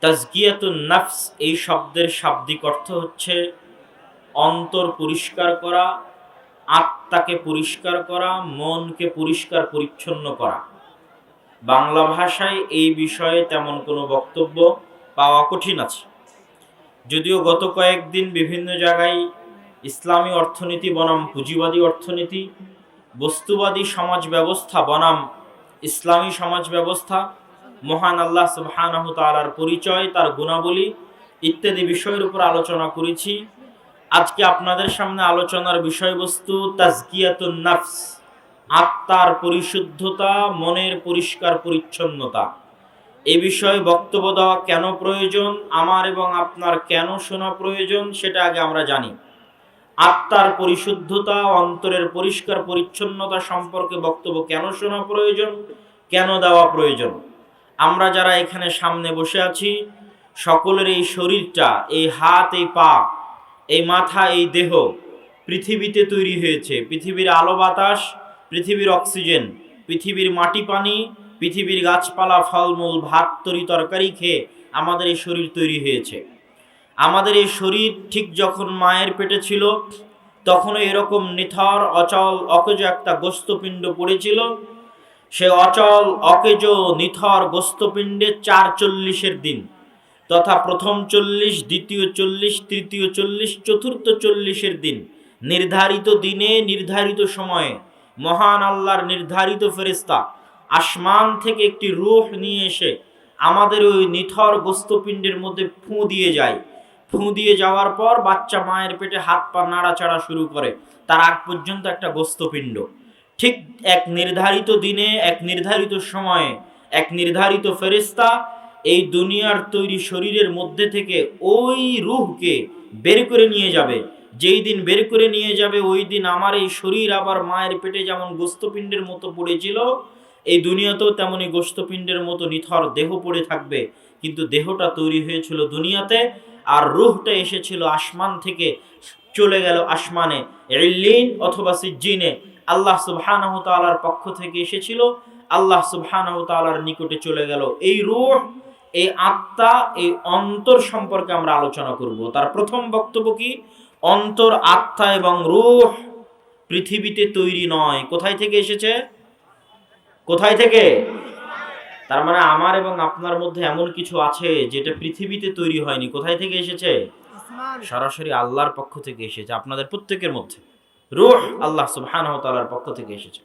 তাজকিয়াতুন নাফস এই শব্দের শাব্দিক অর্থ হচ্ছে অন্তর পরিষ্কার করা, আত্মাকে পরিষ্কার করা, মনকে পরিষ্কার পরিচ্ছন্ন করা। বাংলা ভাষায় এই বিষয়ে তেমন কোনো বক্তব্য পাওয়া কঠিন আছে। যদিও গত কয়েকদিন বিভিন্ন জায়গায় ইসলামী অর্থনীতি বনাম পুঁজিবাদী অর্থনীতি, বস্তুবাদী সমাজ ব্যবস্থা বনাম ইসলামী সমাজ ব্যবস্থা, মহান আল্লাহ সুবহানাহু তাআলার পরিচয়, তার গুণাবলী ইত্যাদি বিষয়ের উপর আলোচনা করেছি। আজকে আপনাদের সামনে আলোচনার বিষয়বস্তু তাজকিয়াতুন নাফস, আত্মার পরিশুদ্ধতা, মনের পরিষ্কার পরিচ্ছন্নতা। এ বিষয়ে বক্তব্য দেওয়া কেন প্রয়োজন, আমার এবং আপনার কেন শোনা প্রয়োজন, সেটা আগে আমরা জানি। আত্মার পরিশুদ্ধতা, অন্তরের পরিষ্কার পরিচ্ছন্নতা সম্পর্কে বক্তব্য কেন শোনা প্রয়োজন, কেন দেওয়া প্রয়োজন। আমরা যারা এখানে সামনে বসে আছি, সকলের এই শরীরটা, এই হাত, এই পা, এই মাথা, এই দেহ পৃথিবীতে তৈরি হয়েছে। পৃথিবীর আলো বাতাস, পৃথিবীর অক্সিজেন, পৃথিবীর মাটি পানি, পৃথিবীর গাছপালা, ফলমূল, ভাত, তরি তরকারি খেয়ে আমাদের এই শরীর তৈরি হয়েছে। আমাদের এই শরীর ঠিক যখন মায়ের পেটে ছিল, তখনও এরকম নিথর, অচল, অকেজো একটা গোস্তপিণ্ড পড়েছিল। সে অচল, অকেজো, নিথর গোস্তপিণ্ডে ৪৪০-এর দিন, তথা প্রথম ৪০, দ্বিতীয় ৪০, তৃতীয় ৪০, চতুর্থ ৪০-এর দিন, নির্ধারিত দিনে, নির্ধারিত সময়ে মহান আল্লাহর নির্ধারিত ফেরেশতা আসমান থেকে একটি রূহ নিয়ে এসে আমাদের ওই নিথর গোস্তপিণ্ডের মধ্যে ফুঁ দিয়ে যায়। ফুঁ দিয়ে যাওয়ার পর বাচ্চা মায়ের পেটে হাত পা নাড়াচাড়া শুরু করে, তার আগ পর্যন্ত একটা গোস্তপিণ্ড। ঠিক এক নির্ধারিত দিনে, এক নির্ধারিত সময়ে, এক নির্ধারিত ফেরেশতা এই দুনিয়ার তৈরি শরীরের মধ্যে থেকে ওই রূহকে বের করে নিয়ে যাবে। যেই দিন বের করে নিয়ে যাবে, ওই দিন আমার এই শরীর আবার মায়ের পেটে যেমন গোস্তপিণ্ডের মতো পড়েছিল, এই দুনিয়াতেও তেমনি গোস্তপিণ্ডের মতো নিথর দেহ পড়ে থাকবে। কিন্তু দেহটা তৈরি হয়েছিল দুনিয়াতে, আর রূহটা এসেছিল আসমান থেকে, চলে গেল আসমানে, ইল্লিন অথবা সিজ্জিনে। আল্লাহ সুবহানাহু তাআলার পক্ষ থেকে এসেছিল, আল্লাহ সুবহানাহু তাআলার নিকটে চলে গেল। এই রূহ, এই আত্মা, এই অন্তর সম্পর্কে আমরা আলোচনা করব। তার প্রথম বক্তব্য কি? অন্তর, আত্মা এবং রূহ পৃথিবীতে তৈরি নয়। কোথায় থেকে এসেছে? কোথায় থেকে? তার মানে আমার এবং আপনার মধ্যে এমন কিছু আছে যেটা পৃথিবীতে তৈরি হয়নি। কোথায় থেকে এসেছে? সরাসরি আল্লাহর পক্ষ থেকে এসেছে। আপনাদের প্রত্যেকের মধ্যে রূহ আল্লাহ সুবহানাহু ওয়া তাআলার পক্ষ থেকে এসেছে।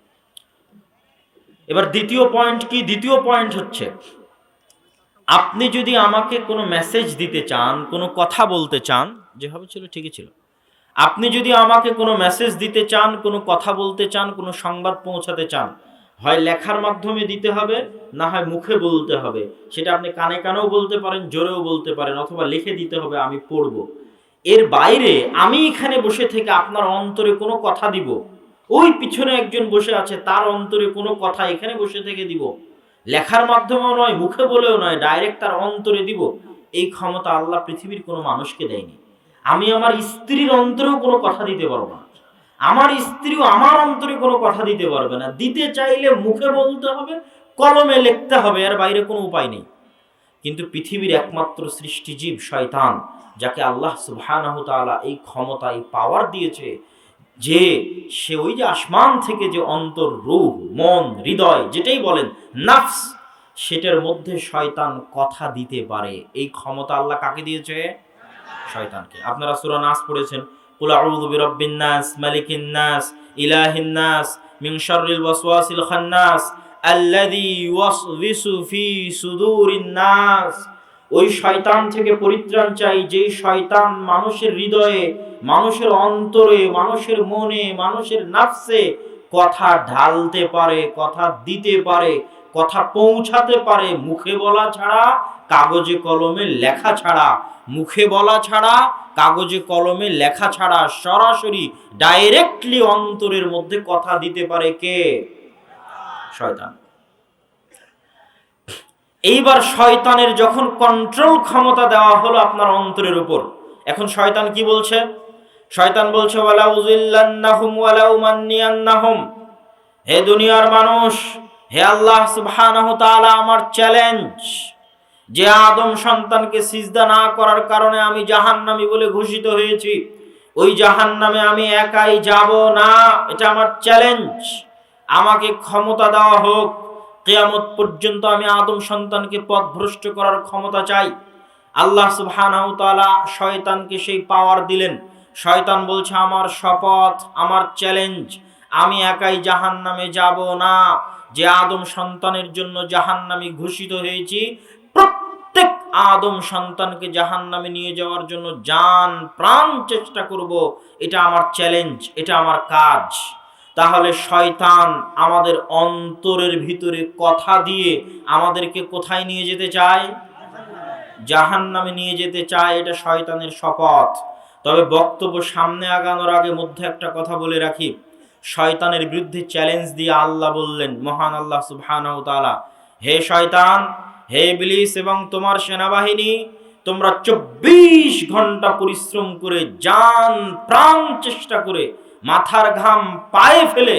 এবার দ্বিতীয় পয়েন্ট কি? দ্বিতীয় পয়েন্ট হচ্ছে, আপনি যদি আমাকে কোনো মেসেজ দিতে চান, কোনো কথা বলতে চান, যেভাবে ছিল ঠিকই ছিল, আপনি যদি আমাকে কোনো মেসেজ দিতে চান, কোনো কথা বলতে চান, কোনো সংবাদ পৌঁছাতে চান, হয় লেখার মাধ্যমে দিতে হবে, না হয় মুখে বলতে হবে। সেটা আপনি কানে কানেও বলতে পারেন, জোরেও বলতে পারেন, অথবা লিখে দিতে হবে, আমি পড়ব। এর বাইরে আমি এখানে বসে থেকে আপনার অন্তরে কোনো কথা দিব, ওই পিছনে একজন বসে আছে, তার অন্তরে কোনো কথা এখানে বসে থেকে দিব, লেখার মাধ্যমেও নয়, মুখে বলেও নয়, ডাইরেক্ট তার অন্তরে দিব, এই ক্ষমতা আল্লাহ পৃথিবীর কোনো মানুষকে দেয়নি। আমি আমার স্ত্রীর অন্তরেও কোনো কথা দিতে পারবো না, আমার স্ত্রীও আমার অন্তরে কোনো কথা দিতে পারবে না। দিতে চাইলে মুখে বলতে হবে, কলমে লিখতে হবে, এর বাইরে কোনো উপায় নেই। কিন্তু পৃথিবীর একমাত্র সৃষ্টিজীব শয়তান, যাকে আল্লাহ সুবহানাহু তাআলা এই ক্ষমতা, এই পাওয়ার দিয়েছে, যে সে ওই যে আসমান থেকে যে অন্তর, রূহ, মন, হৃদয়, যেটাই বলেন, নাফস, সেটার মধ্যে শয়তান কথা দিতে পারে। এই ক্ষমতা আল্লাহ কাকে দিয়েছে? শয়তানকে। আপনারা সূরা নাস পড়েছেন, কুল আউযু বিরাব্বিন নাস, মালিকিন নাস, ইলাহিন নাস, মিন শাররিল ওয়াসওয়াসিল খান্নাস, আল্লাযী ইউওয়াসওয়িসু ফি সুদুরিন নাস। ওই শয়তান থেকে পরিত্রাণ চাই, যেই শয়তান মানুষের হৃদয়ে, মানুষের অন্তরে, মানুষের মনে, মানুষের নাফসে কথা ঢালতে পারে, কথা দিতে পারে, কথা পৌঁছাতে পারে, মুখে বলা ছাড়া, কাগজে কলমে লেখা ছাড়া। মুখে বলা ছাড়া, কাগজে কলমে লেখা ছাড়া, সরাসরি ডাইরেক্টলি অন্তরের মধ্যে কথা দিতে পারে কে? শয়তান। এইবার শয়তানের যখন কন্ট্রোল ক্ষমতা দেওয়া হলো আপনার অন্তরের উপর, এখন শয়তান কি বলছে? শয়তান বলছে, ওয়ালা উযিল্লান্নাহুম ওয়ালা উমান্নিয়ান্নাহুম। হে দুনিয়ার মানুষ, হে আল্লাহ সুবহানাহু তাআলা, আমার চ্যালেঞ্জ, যে আদম সন্তানকে সিজদা না করার কারণে আমি জাহান্নামী বলে ঘোষিত হয়েছি, ওই জাহান্নামে আমি একাই যাব না। এটা আমার চ্যালেঞ্জ। আমাকে ক্ষমতা দেওয়া হোক, কিয়ামত পর্যন্ত আমি আদম সন্তানকে পথভ্রষ্ট করার ক্ষমতা চাই। আল্লাহ সুবহানাহু ওয়া তাআলা শয়তানকে সেই পাওয়ার দিলেন। শয়তান বলছে, আমার শপথ, আমার চ্যালেঞ্জ, আমি একাই জাহান্নামে যাব না। যে আদম সন্তানের জন্য জাহান্নামী ঘোষিত হয়েছি, প্রত্যেক আদম সন্তানকে জাহান্নামে নিয়ে যাওয়ার জন্য জান প্রাণ চেষ্টা করব। এটা আমার চ্যালেঞ্জ, এটা আমার কাজ। তাহলে শয়তান আমাদের অন্তরের ভিতরে কথা দিয়ে আমাদেরকে কোথায় নিয়ে যেতে চায়? জাহান্নামে নিয়ে যেতে চায়। এটা শয়তানের শপথ। তবে বক্তব্য সামনে আগানোর আগে মধ্যে একটা কথা বলে রাখি। শয়তানের বিরুদ্ধে চ্যালেঞ্জ দিয়ে আল্লাহ বললেন, মহান আল্লাহ সুবহানাহু ওয়া তাআলা, হে শয়তান, হে ইবলিস এবং তোমার সেনাবাহিনী, তোমরা 24 ঘন্টা পরিশ্রম করে, জান প্রাণ চেষ্টা করে, মাথার ঘাম পায়ে ফেলে,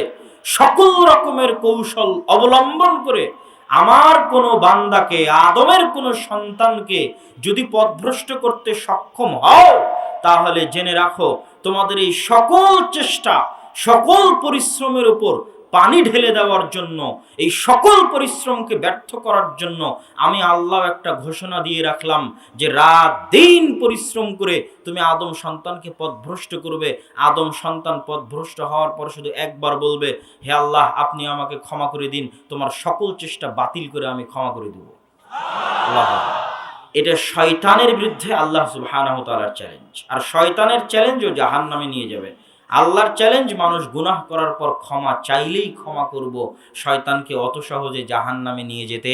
সকল রকমের কৌশল অবলম্বন করে আমার কোনো বান্দাকে, আদমের কোনো সন্তানকে যদি পথভ্রষ্ট করতে সক্ষম হও, তাহলে জেনে রাখো তোমাদের এই সকল চেষ্টা, সকল পরিশ্রমের উপর পানি ঢেলে দেওয়ার জন্য, এই সকল পরিশ্রমকে ব্যর্থ করার জন্য আমি আল্লাহ একটা ঘোষণা দিয়ে রাখলাম যে রাত দিন পরিশ্রম করে তুমি আদম সন্তানকে পথভ্রষ্ট করবে। আদম সন্তান পথভ্রষ্ট হওয়ার পর শুধু একবার বলবে, হে আল্লাহ, আপনি আমাকে ক্ষমা করে দিন, তোমার সকল চেষ্টা বাতিল করে আমি ক্ষমা করে দেব। আল্লাহ, এটা শয়তানের বিরুদ্ধে আল্লাহ সুবহানাহু ওয়া তাআলার চ্যালেঞ্জ। আর শয়তানের চ্যালেঞ্জও জাহান্নামে নিয়ে যাবে। আল্লাহর চ্যালেঞ্জ, মানুষ গুনাহ করার পর ক্ষমা চাইলেই ক্ষমা করব, শয়তানকে অত সহজে জাহান্নামে নিয়ে যেতে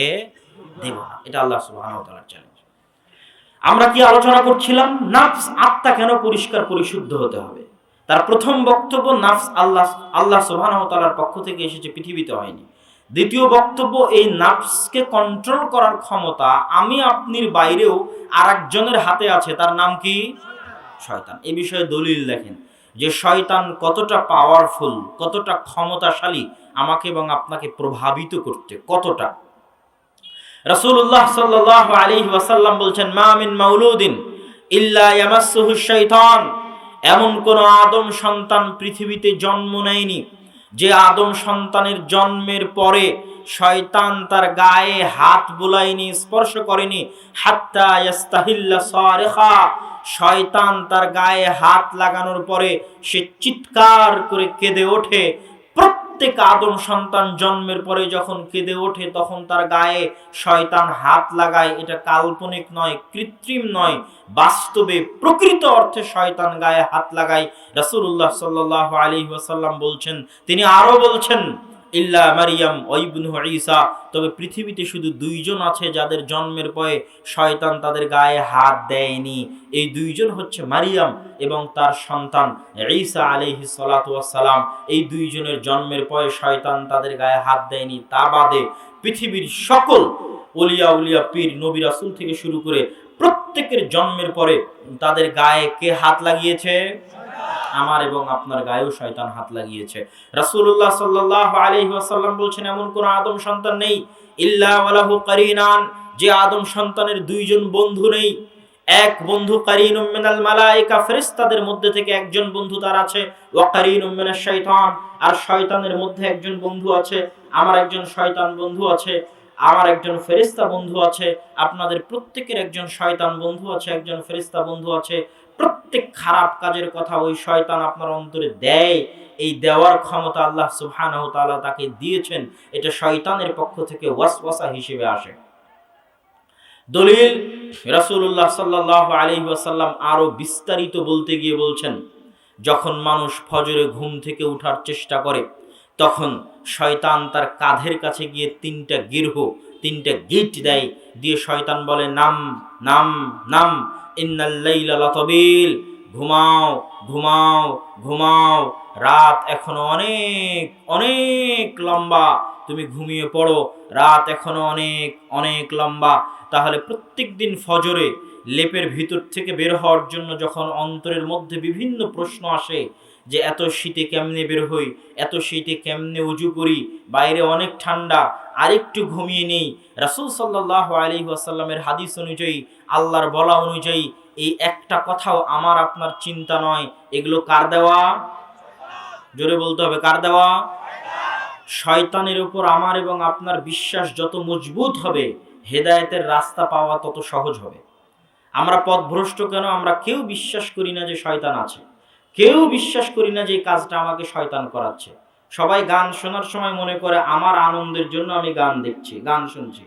দেব না। এটা আল্লাহ সুবহানাহু ওয়া তাআলার চ্যালেঞ্জ। আমরা কি আলোচনা করছিলাম? নাফস, আত্মা কেন পরিষ্কার পরিশুদ্ধ হতে হবে। তার প্রথম বক্তব্য, নাফস আল্লাহ সুবহানাহু ওয়া তাআলার পক্ষ থেকে এসেছে, পৃথিবীতে হয়নি। দ্বিতীয় বক্তব্য, এই নাফসকে কন্ট্রোল করার ক্ষমতা আমি আপনির বাইরেও আরেকজনের হাতে আছে, তার নাম কি? শয়তান। এই বিষয়ে দলিল দেখেন যে শয়তান কতটা পাওয়ারফুল, কতটা ক্ষমতাশালী আমাকে এবং আপনাকে প্রভাবিত করতে, কতটা। রাসূলুল্লাহ সাল্লাল্লাহু আলাইহি ওয়াসাল্লাম বলছেন, মা মিন মাউলুদিন ইল্লা ইয়ামাসসুহু শাইতান। এমন কোন আদম সন্তান পৃথিবীতে জন্ম নেয়নি যে আদম সন্তানের জন্মের পরে শয়তান তার গায়ে হাত বুলায়নি, স্পর্শ করেনি। হাত্তা ইয়াস্তাহিল্লা সারিখা, শয়তান তার গায়ে হাত লাগানোর পরে সে চিৎকার করে কেঁদে ওঠে। প্রত্যেক আদম সন্তান জন্মের পরে যখন কেঁদে ওঠে, তখন তার গায়ে শয়তান হাত লাগায়। এটা কাল্পনিক নয়, কৃত্রিম নয়, বাস্তবে প্রকৃত অর্থে শয়তান গায়ে হাত লাগায়। রাসূলুল্লাহ সাল্লাল্লাহু আলাইহি ওয়াসাল্লাম বলছেন, তিনি আরো বলছেন, ইল্লা মারিয়াম ওয়া ইবনু ঈসা, তবে পৃথিবীতে শুধু 2 জন আছে যাদের জন্মের পরে শয়তান তাদের গায়ে হাত দেয়নি। এই 2 জন হচ্ছে মারিয়াম এবং তার সন্তান ঈসা আলাইহিস সালাতু ওয়াস সালাম। এই 2 জনের জন্মের পরে শয়তান তাদের গায়ে হাত দেয়নি। তা বাদে পৃথিবীর সকল ওলিয়া পীর, নবী রাসূল থেকে শুরু করে প্রত্যেকের জন্মের পরে তাদের গায়ে কে হাত লাগিয়েছে? আমার এবং আপনার গায়েও শয়তান হাত লাগিয়েছে। রাসূলুল্লাহ সাল্লাল্লাহু আলাইহি ওয়াসাল্লাম বলছেন, এমন কোন আদম সন্তান নেই ইল্লা ওয়ালাহু কারিনান, যে আদম সন্তানের 2 জন বন্ধু নেই। এক বন্ধু কারিনুম মিনাল মালায়েকা, ফেরেশতাদের মধ্যে থেকে একজন বন্ধু তার আছে। ওয়া কারিনুম মিনাশ শাইতান, আর শয়তানের মধ্যে একজন বন্ধু আছে। আমার একজন শয়তান বন্ধু আছে, আমার একজন ফেরেশতা বন্ধু আছে। আপনাদের প্রত্যেকের একজন শয়তান বন্ধু আছে, একজন ফেরেশতা বন্ধু আছে। প্রত্যেক খারাপ কাজের কথা ওই শয়তান আপনার অন্তরে দেয়। এই দেওয়ার ক্ষমতা আল্লাহ সুবহানাহু ওয়া তাআলা তাকে দিয়েছেন। এটা শয়তানের পক্ষ থেকে ওয়াসওয়াসা হিসেবে আসে। দলিল, রাসূলুল্লাহ সাল্লাল্লাহু আলাইহি ওয়াসাল্লাম আরো বিস্তারিত বলতে গিয়ে বলছেন, যখন মানুষ ফজরে ঘুম থেকে ওঠার চেষ্টা করে, তখন শয়তান তার কাঁধের কাছে গিয়ে 3টা গিরহ, 3টা গিট দেয়, দিয়ে শয়তান বলে, নাম নাম নাম, ইন্নাল লাইলা লাতাবিল, ঘুমাও ঘুমাও ঘুমাও, রাত এখনো অনেক অনেক লম্বা, তুমি ঘুমিয়ে পড়ো, রাত এখনো অনেক অনেক লম্বা। তাহলে প্রত্যেক দিন ফজরে লেপের ভিতর থেকে বের হওয়ার জন্য যখন অন্তরের মধ্যে বিভিন্ন প্রশ্ন আসে যে এত শীতে কেমনে বের হই, এত শীতে কেমনে উজু করি, বাইরে অনেক ঠান্ডা, আরেকটু ঘুমিয়ে নেই। রাসূল সাল্লাল্লাহু আলাইহি ওয়াসাল্লামের হাদিস অনুযায়ী, আল্লাহর বলা অনুযায়ী এই একটা কথাও আমার আপনার চিন্তা নয়, এগুলো কার দেওয়া? জোরে বলতে হবে, কার দেওয়া? শয়তানের উপর আমার এবং আপনার বিশ্বাস যত মজবুত হবে, হেদায়েতের রাস্তা পাওয়া তত সহজ হবে। আমরা পথভ্রষ্ট কেন? আমরা কেউ বিশ্বাস করি না যে শয়তান আছে, কেউ বিশ্বাস করি না যে এই কাজটা আমাকে শয়তান করাচ্ছে। সবাই গান শোনার সময় মনে করে আমার আনন্দের জন্য আমি গান দেখছি, গান শুনছি।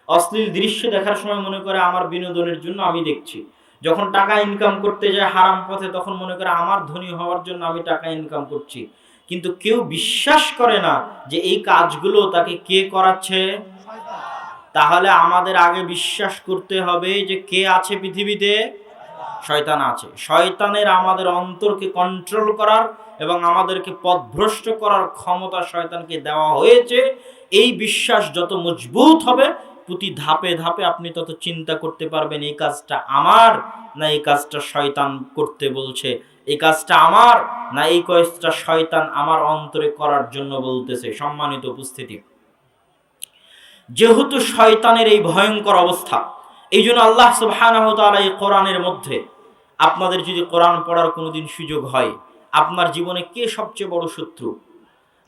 অশ্লীল দৃশ্য দেখার সময় মনে করে আমার বিনোদনের জন্য আমি দেখছি। যখন টাকা ইনকাম করতে যায় হারাম পথে, তখন মনে করে আমার ধনী হওয়ার জন্য আমি টাকা ইনকাম করছি। কিন্তু কেউ বিশ্বাস করে না যে এই কাজগুলো তাকে কে করাচ্ছে। তাহলে আমাদের আগে বিশ্বাস করতে হবে যে কে আছে পৃথিবীতে? শয়তান আছে। শয়তানের আমাদের অন্তরকে কন্ট্রোল করার এবং আমাদেরকে পথভ্রষ্ট করার ক্ষমতা শয়তানকে দেওয়া হয়েছে। এই বিশ্বাস যত মজবুত হবে, প্রতি ধাপে ধাপে আপনি তত চিন্তা করতে পারবেন এই কাজটা আমার না এই কাজটা শয়তান করতে বলছে, এই কাজটা আমার না এই কাজটা শয়তান আমার অন্তরে করার জন্য বলতেছে। সম্মানিত উপস্থিতি, যেহেতু শয়তানের এই ভয়ঙ্কর অবস্থা, এই জন্য আল্লাহ সুবহানাহু ওয়া তাআলা এই কোরআনের মধ্যে, আপনাদের যদি কোরআন পড়ার কোনোদিন সুযোগ হয়, আপনার জীবনে কে সবচেয়ে বড় শত্রু?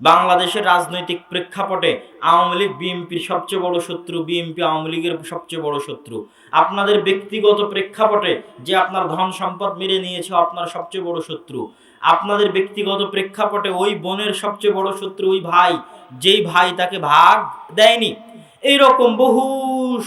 বাংলাদেশের রাজনৈতিক প্রেক্ষাপটে আওয়ামী লীগ বিএনপির সবচেয়ে বড় শত্রু, বিএনপি আওয়ামী লীগের সবচেয়ে বড় শত্রু। আপনাদের ব্যক্তিগত প্রেক্ষাপটে যে আপনার ধন সম্পদ মেরে নিয়েছে আপনার সবচেয়ে বড় শত্রু। আপনাদের ব্যক্তিগত প্রেক্ষাপটে ওই বোনের সবচেয়ে বড় শত্রু ওই ভাই, যেই ভাই তাকে ভাগ দেয়নি। এইরকম বহু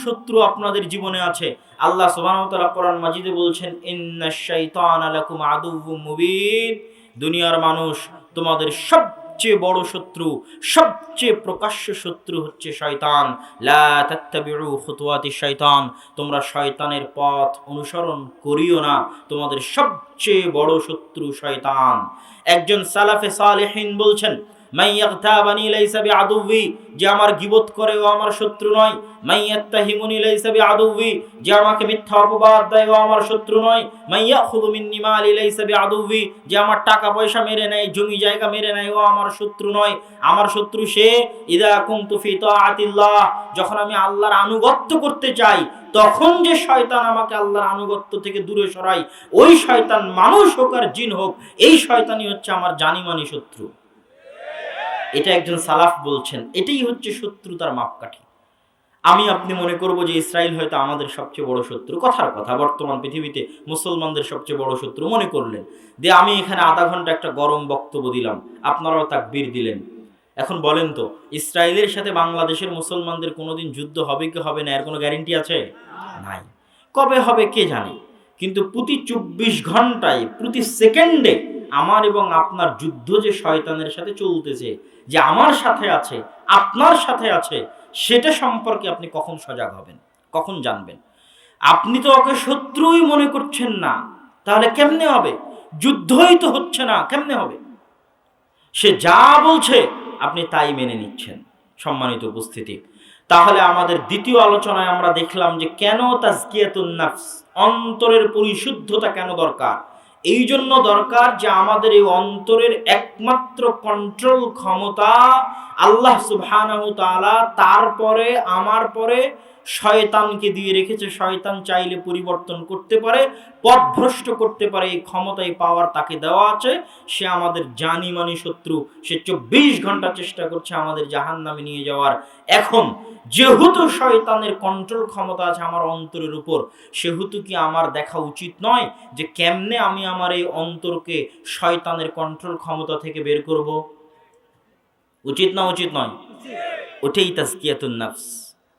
শত্রু আপনাদের জীবনে আছে। আল্লাহ সুবহানাহু ওয়া তাআলা কোরআন মাজিদে বলছেন, ইন্নাশ শাইতানা লাকুম আদুউম মুবিন, দুনিয়ার মানুষ তোমাদের সবচেয়ে বড় শত্রু, সবচেয়ে প্রকাশ্য শত্রু হচ্ছে শয়তান। লা তাত্তাবিউ খুতুওয়াতিশ শাইতান, তোমরা শয়তানের পথ অনুসরণ করিও না, তোমাদের সবচেয়ে বড় শত্রু শয়তান। একজন সালাফে সালেহিন বলছেন, মাইয়াগতাবানি লাইসা বিআদুবি, যে আমার গীবত করে ও আমার শত্রু নয়। মাইয়াত্তাহিমুনি লাইসা বিআদুবি, যে আমাকে মিথ্যা অপবাদ দেয় ও আমার শত্রু নয়। মাইয়াখুযু মিন্নি মালি লাইসা বিআদুবি, যে আমার টাকা পয়সা মেরে নেয়, জমি জায়গা মেরে নেয়, ও আমার শত্রু নয়। আমার শত্রু সে ইযা কুনতু ফি তাআতিল্লাহ, যখন আমি আল্লাহর আনুগত্য করতে চাই, তখন যে শয়তান আমাকে আল্লাহর আনুগত্য থেকে দূরে সরায়, ওই শয়তান মানুষ হোক আর জিন হোক, এই শয়তানই হচ্ছে আমার জানিমানি শত্রু। এটা একজন সালাফ বলছেন। এটাই হচ্ছে শত্রুতার মাপকাঠি। আমি আপনি মনে করব যে ইসরায়েল হয়তো আমাদের সবচেয়ে বড় শত্রু, কথার কথা, বর্তমান পৃথিবীতে মুসলমানদের সবচেয়ে বড় শত্রু মনে করলেন। দিয়ে আমি এখানে আধা ঘন্টা একটা গরম বক্তব্য দিলাম, আপনারাও তাকবীর দিলেন। এখন বলেন তো, ইসরায়েলের সাথে বাংলাদেশের মুসলমানদের কোনোদিন যুদ্ধ হবে কি হবে না, এর কোনো গ্যারেন্টি আছে? নাই। কবে হবে কে জানে। কিন্তু প্রতি 24 ঘন্টায়, প্রতি সেকেন্ডে আমার এবং আপনার যুদ্ধ যে শয়তানের সাথে চলতেছে, যে আমার সাথে আছে, আপনার সাথে আছে, সেটা সম্পর্কে আপনি কখন সজাগ হবেন, কখন জানবেন? আপনি তো ওকে শত্রুই মনে করছেন না, তাহলে কেমনে হবে? যুদ্ধই তো হচ্ছে না, কেমনে হবে? সে যা বলছে আপনি তাই মেনে নিচ্ছেন। সম্মানিত উপস্থিতি, তাহলে আমাদের দ্বিতীয় আলোচনায় আমরা দেখলাম যে কেন তাজকিয়াতুন নাফস, অন্তরের পরিশুদ্ধতা কেন দরকার। এই জন্য দরকার যে আমাদের এই অন্তরের একমাত্র কন্ট্রোল ক্ষমতা আল্লাহ সুবহানাহু তাআলা, তারপরে আমার পরে শয়তানকে দিয়ে রেখেছে। শয়তান চাইলে পরিবর্তন করতে পারে, পথভ্রষ্ট করতে পারে, এই ক্ষমতা, এই পাওয়ার তাকে দেওয়া আছে। সে আমাদের জানিমানি শত্রু, সে 24 ঘন্টা চেষ্টা করছে আমাদের জাহান্নামে নিয়ে যাওয়ার। এখন যেহেতু শয়তানের কন্ট্রোল ক্ষমতা আছে আমার অন্তরের উপর, সেহেতু কি আমার দেখা উচিত নয় যে কেমনে আমি আমার এই অন্তরকে শয়তানের কন্ট্রোল ক্ষমতা থেকে বের করব? উচিত না উচিত নয়? ওটাই তাজকিয়াতুন নাফস।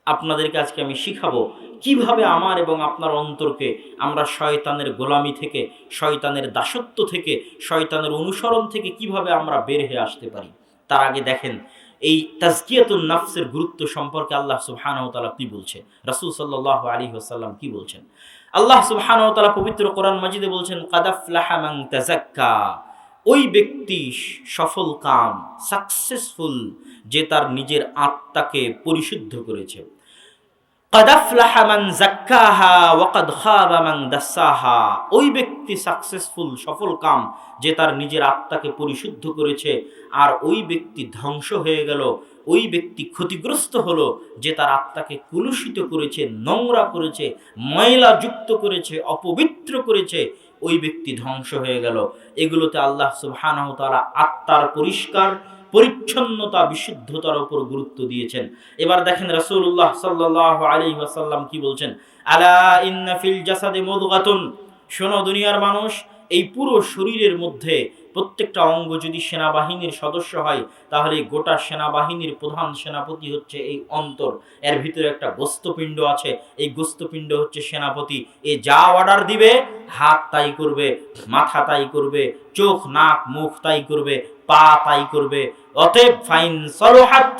আপনাদেরকে আজকে আমি শিখাবো কিভাবে আমার এবং আপনার অন্তরকে আমরা শয়তানের গোলামি থেকে, শয়তানের দাসত্ব থেকে, শয়তানের অনুসরণ থেকে কিভাবে আমরা বের হয়ে আসতে পারি। তার আগে দেখেন এই তাজকিয়াতুন নাফসের গুরুত্ব সম্পর্কে আল্লাহ সুবহানাহু ওয়া তাআলা কি বলছে, রাসূল সাল্লাল্লাহু আলাইহি ওয়াসাল্লাম কি বলছেন। আল্লাহ সুবহানাহু ওয়া তাআলা পবিত্র কোরআন মাজিদে বলছেন, কাদ আফলাহা মান তাযাক্কা, ওই ব্যক্তি সফল কাম, সাকসেসফুল, যে তার নিজের আত্মাকে পরিশুদ্ধ করেছে। কাদ আফলাহা মান যাক্কাহা ওয়া কাদ খাবা মান দাসাহা, ওই ব্যক্তি সাকসেসফুল, সফল কাম, যে তার নিজের আত্মাকে পরিশুদ্ধ করেছে, আর ওই ব্যক্তি ধ্বংস হয়ে গেল ওই ব্যক্তি ক্ষতিগ্রস্ত হলো যে তার আত্মাকে কুলুষিত করেছে, নোংরা করেছে, ময়লা যুক্ত করেছে, অপবিত্র করেছে, ওই ব্যক্তি ধ্বংস হয়ে গেল। এগুলোতে আল্লাহ সুবহানাহু ওয়া তাআলা আত্মার পরিষ্কার পরিচ্ছন্নতা বিশুদ্ধতার উপর গুরুত্ব দিয়েছেন। এবার দেখেন রাসূলুল্লাহ সাল্লাল্লাহু আলাইহি ওয়াসাল্লাম কি বলছেন, আলা ইন্না ফিল জাসাদি মুদগাতুন, শোনো দুনিয়ার মানুষ, এই পুরো শরীরের মধ্যে প্রত্যেকটা অঙ্গ যদি সেনাবাহিনীর সদস্য হয়, তাহলে গোটা সেনাবাহিনীর প্রধান সেনাপতি হচ্ছে এই অন্তর। এর ভিতরে একটা গোস্তপিণ্ড আছে, এই গোস্তপিণ্ড হচ্ছে সেনাপতি। এ যা অর্ডার দিবে হাত তাই করবে, মাথা তাই করবে, চোখ নাক মুখ তাই করবে, পা তাই করবে। অতএব ফাইন সরহাত,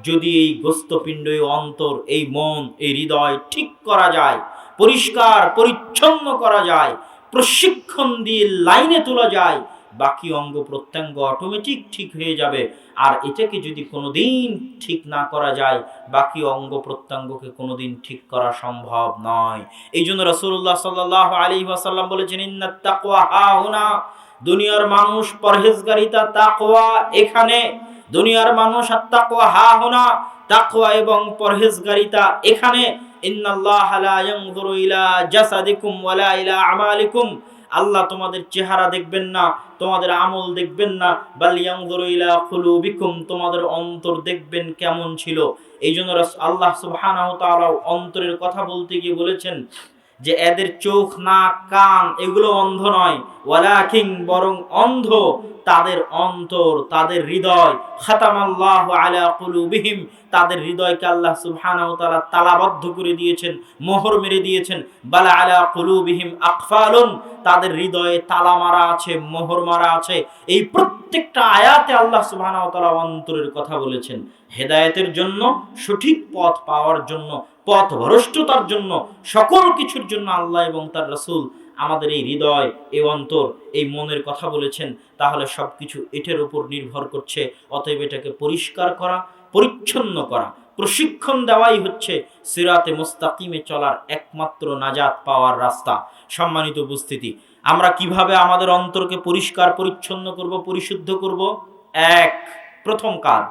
যদি এই গোস্তপিণ্ড, এই অন্তর, এই মন, এই হৃদয় ঠিক করা যায়, পরিষ্কার পরিচ্ছন্ন করা যায়, প্রশিক্ষণ দিয়ে লাইনে তোলা যায়, বাকি অঙ্গ প্রত্যঙ্গ অটোমেটিক ঠিক হয়ে যাবে। আর এটাকে যদি কোনোদিন ঠিক না করা যায়, বাকি অঙ্গ প্রত্যঙ্গকে কোনোদিন ঠিক করা সম্ভব নয়। এই জন্য রাসূলুল্লাহ সাল্লাল্লাহু আলাইহি ওয়াসাল্লাম বলেছেন, ইন্নাত তাকওয়া হাহুনা, দুনিয়ার মানুষ পরহেজগারিতা, তাকওয়া এখানে। দুনিয়ার মানুষ আত-তাকওয়া হাহুনা, তাকওয়া এবং পরহেজগারিতা এখানে। ইন্নাল্লাহা লা ইয়ানজুরু ইলা জাসাদিকুম ওয়ালা ইলা আমালিকুম, আল্লাহ তোমাদের চেহারা দেখবেন না, তোমাদের আমল দেখবেন না, বাল ইয়ানজুরু ইলা কুলুবিকুম, তোমাদের অন্তর দেখবেন কেমন ছিল। এই জন্য আল্লাহ সুবহানাহু ওয়া তাআলা অন্তরের কথা বলতে গিয়ে বলেছেন যে এদের চোখ নাক কান এগুলো অন্ধ নয়, ওয়ালাকিন বরং অন্ধ তাদের অন্তর, তাদের হৃদয়। খাতামাল্লাহু আলা কুলুবিহিম, তাদের হৃদয়কে আল্লাহ সুবহানাহু ওয়া তাআলা তালাবদ্ধ করে দিয়েছেন, মোহর মেরে দিয়েছেন। বালা আলা কুলুবিহিম আকফালুন, তাদের হৃদয়ে তালা মারা আছে, মোহর মারা আছে। এই প্রত্যেকটা আয়াতে আল্লাহ সুবহানাহু ওয়া তাআলা অন্তরের কথা বলেছেন, হেদায়েতের জন্য, সঠিক পথ পাওয়ার জন্য, পথ ভ্রষ্টতার জন্য, সকল কিছুর জন্য আল্লাহ এবং তার রাসূল আমাদের এই হৃদয়, এই অন্তর, এই মনের কথা বলেছেন। তাহলে সবকিছু এটার উপর নির্ভর করছে। অতএব এটাকে পরিষ্কার করা, পরিচ্ছন্ন করা, প্রশিক্ষণ দেওয়াই হচ্ছে সিরাতে মুস্তাকিমে চলার একমাত্র নাজাত পাওয়ার রাস্তা। সম্মানিত উপস্থিতি, আমরা কিভাবে আমাদের অন্তরকে পরিষ্কার পরিচ্ছন্ন করব, পরিশুদ্ধ করব? প্রথম কাজ,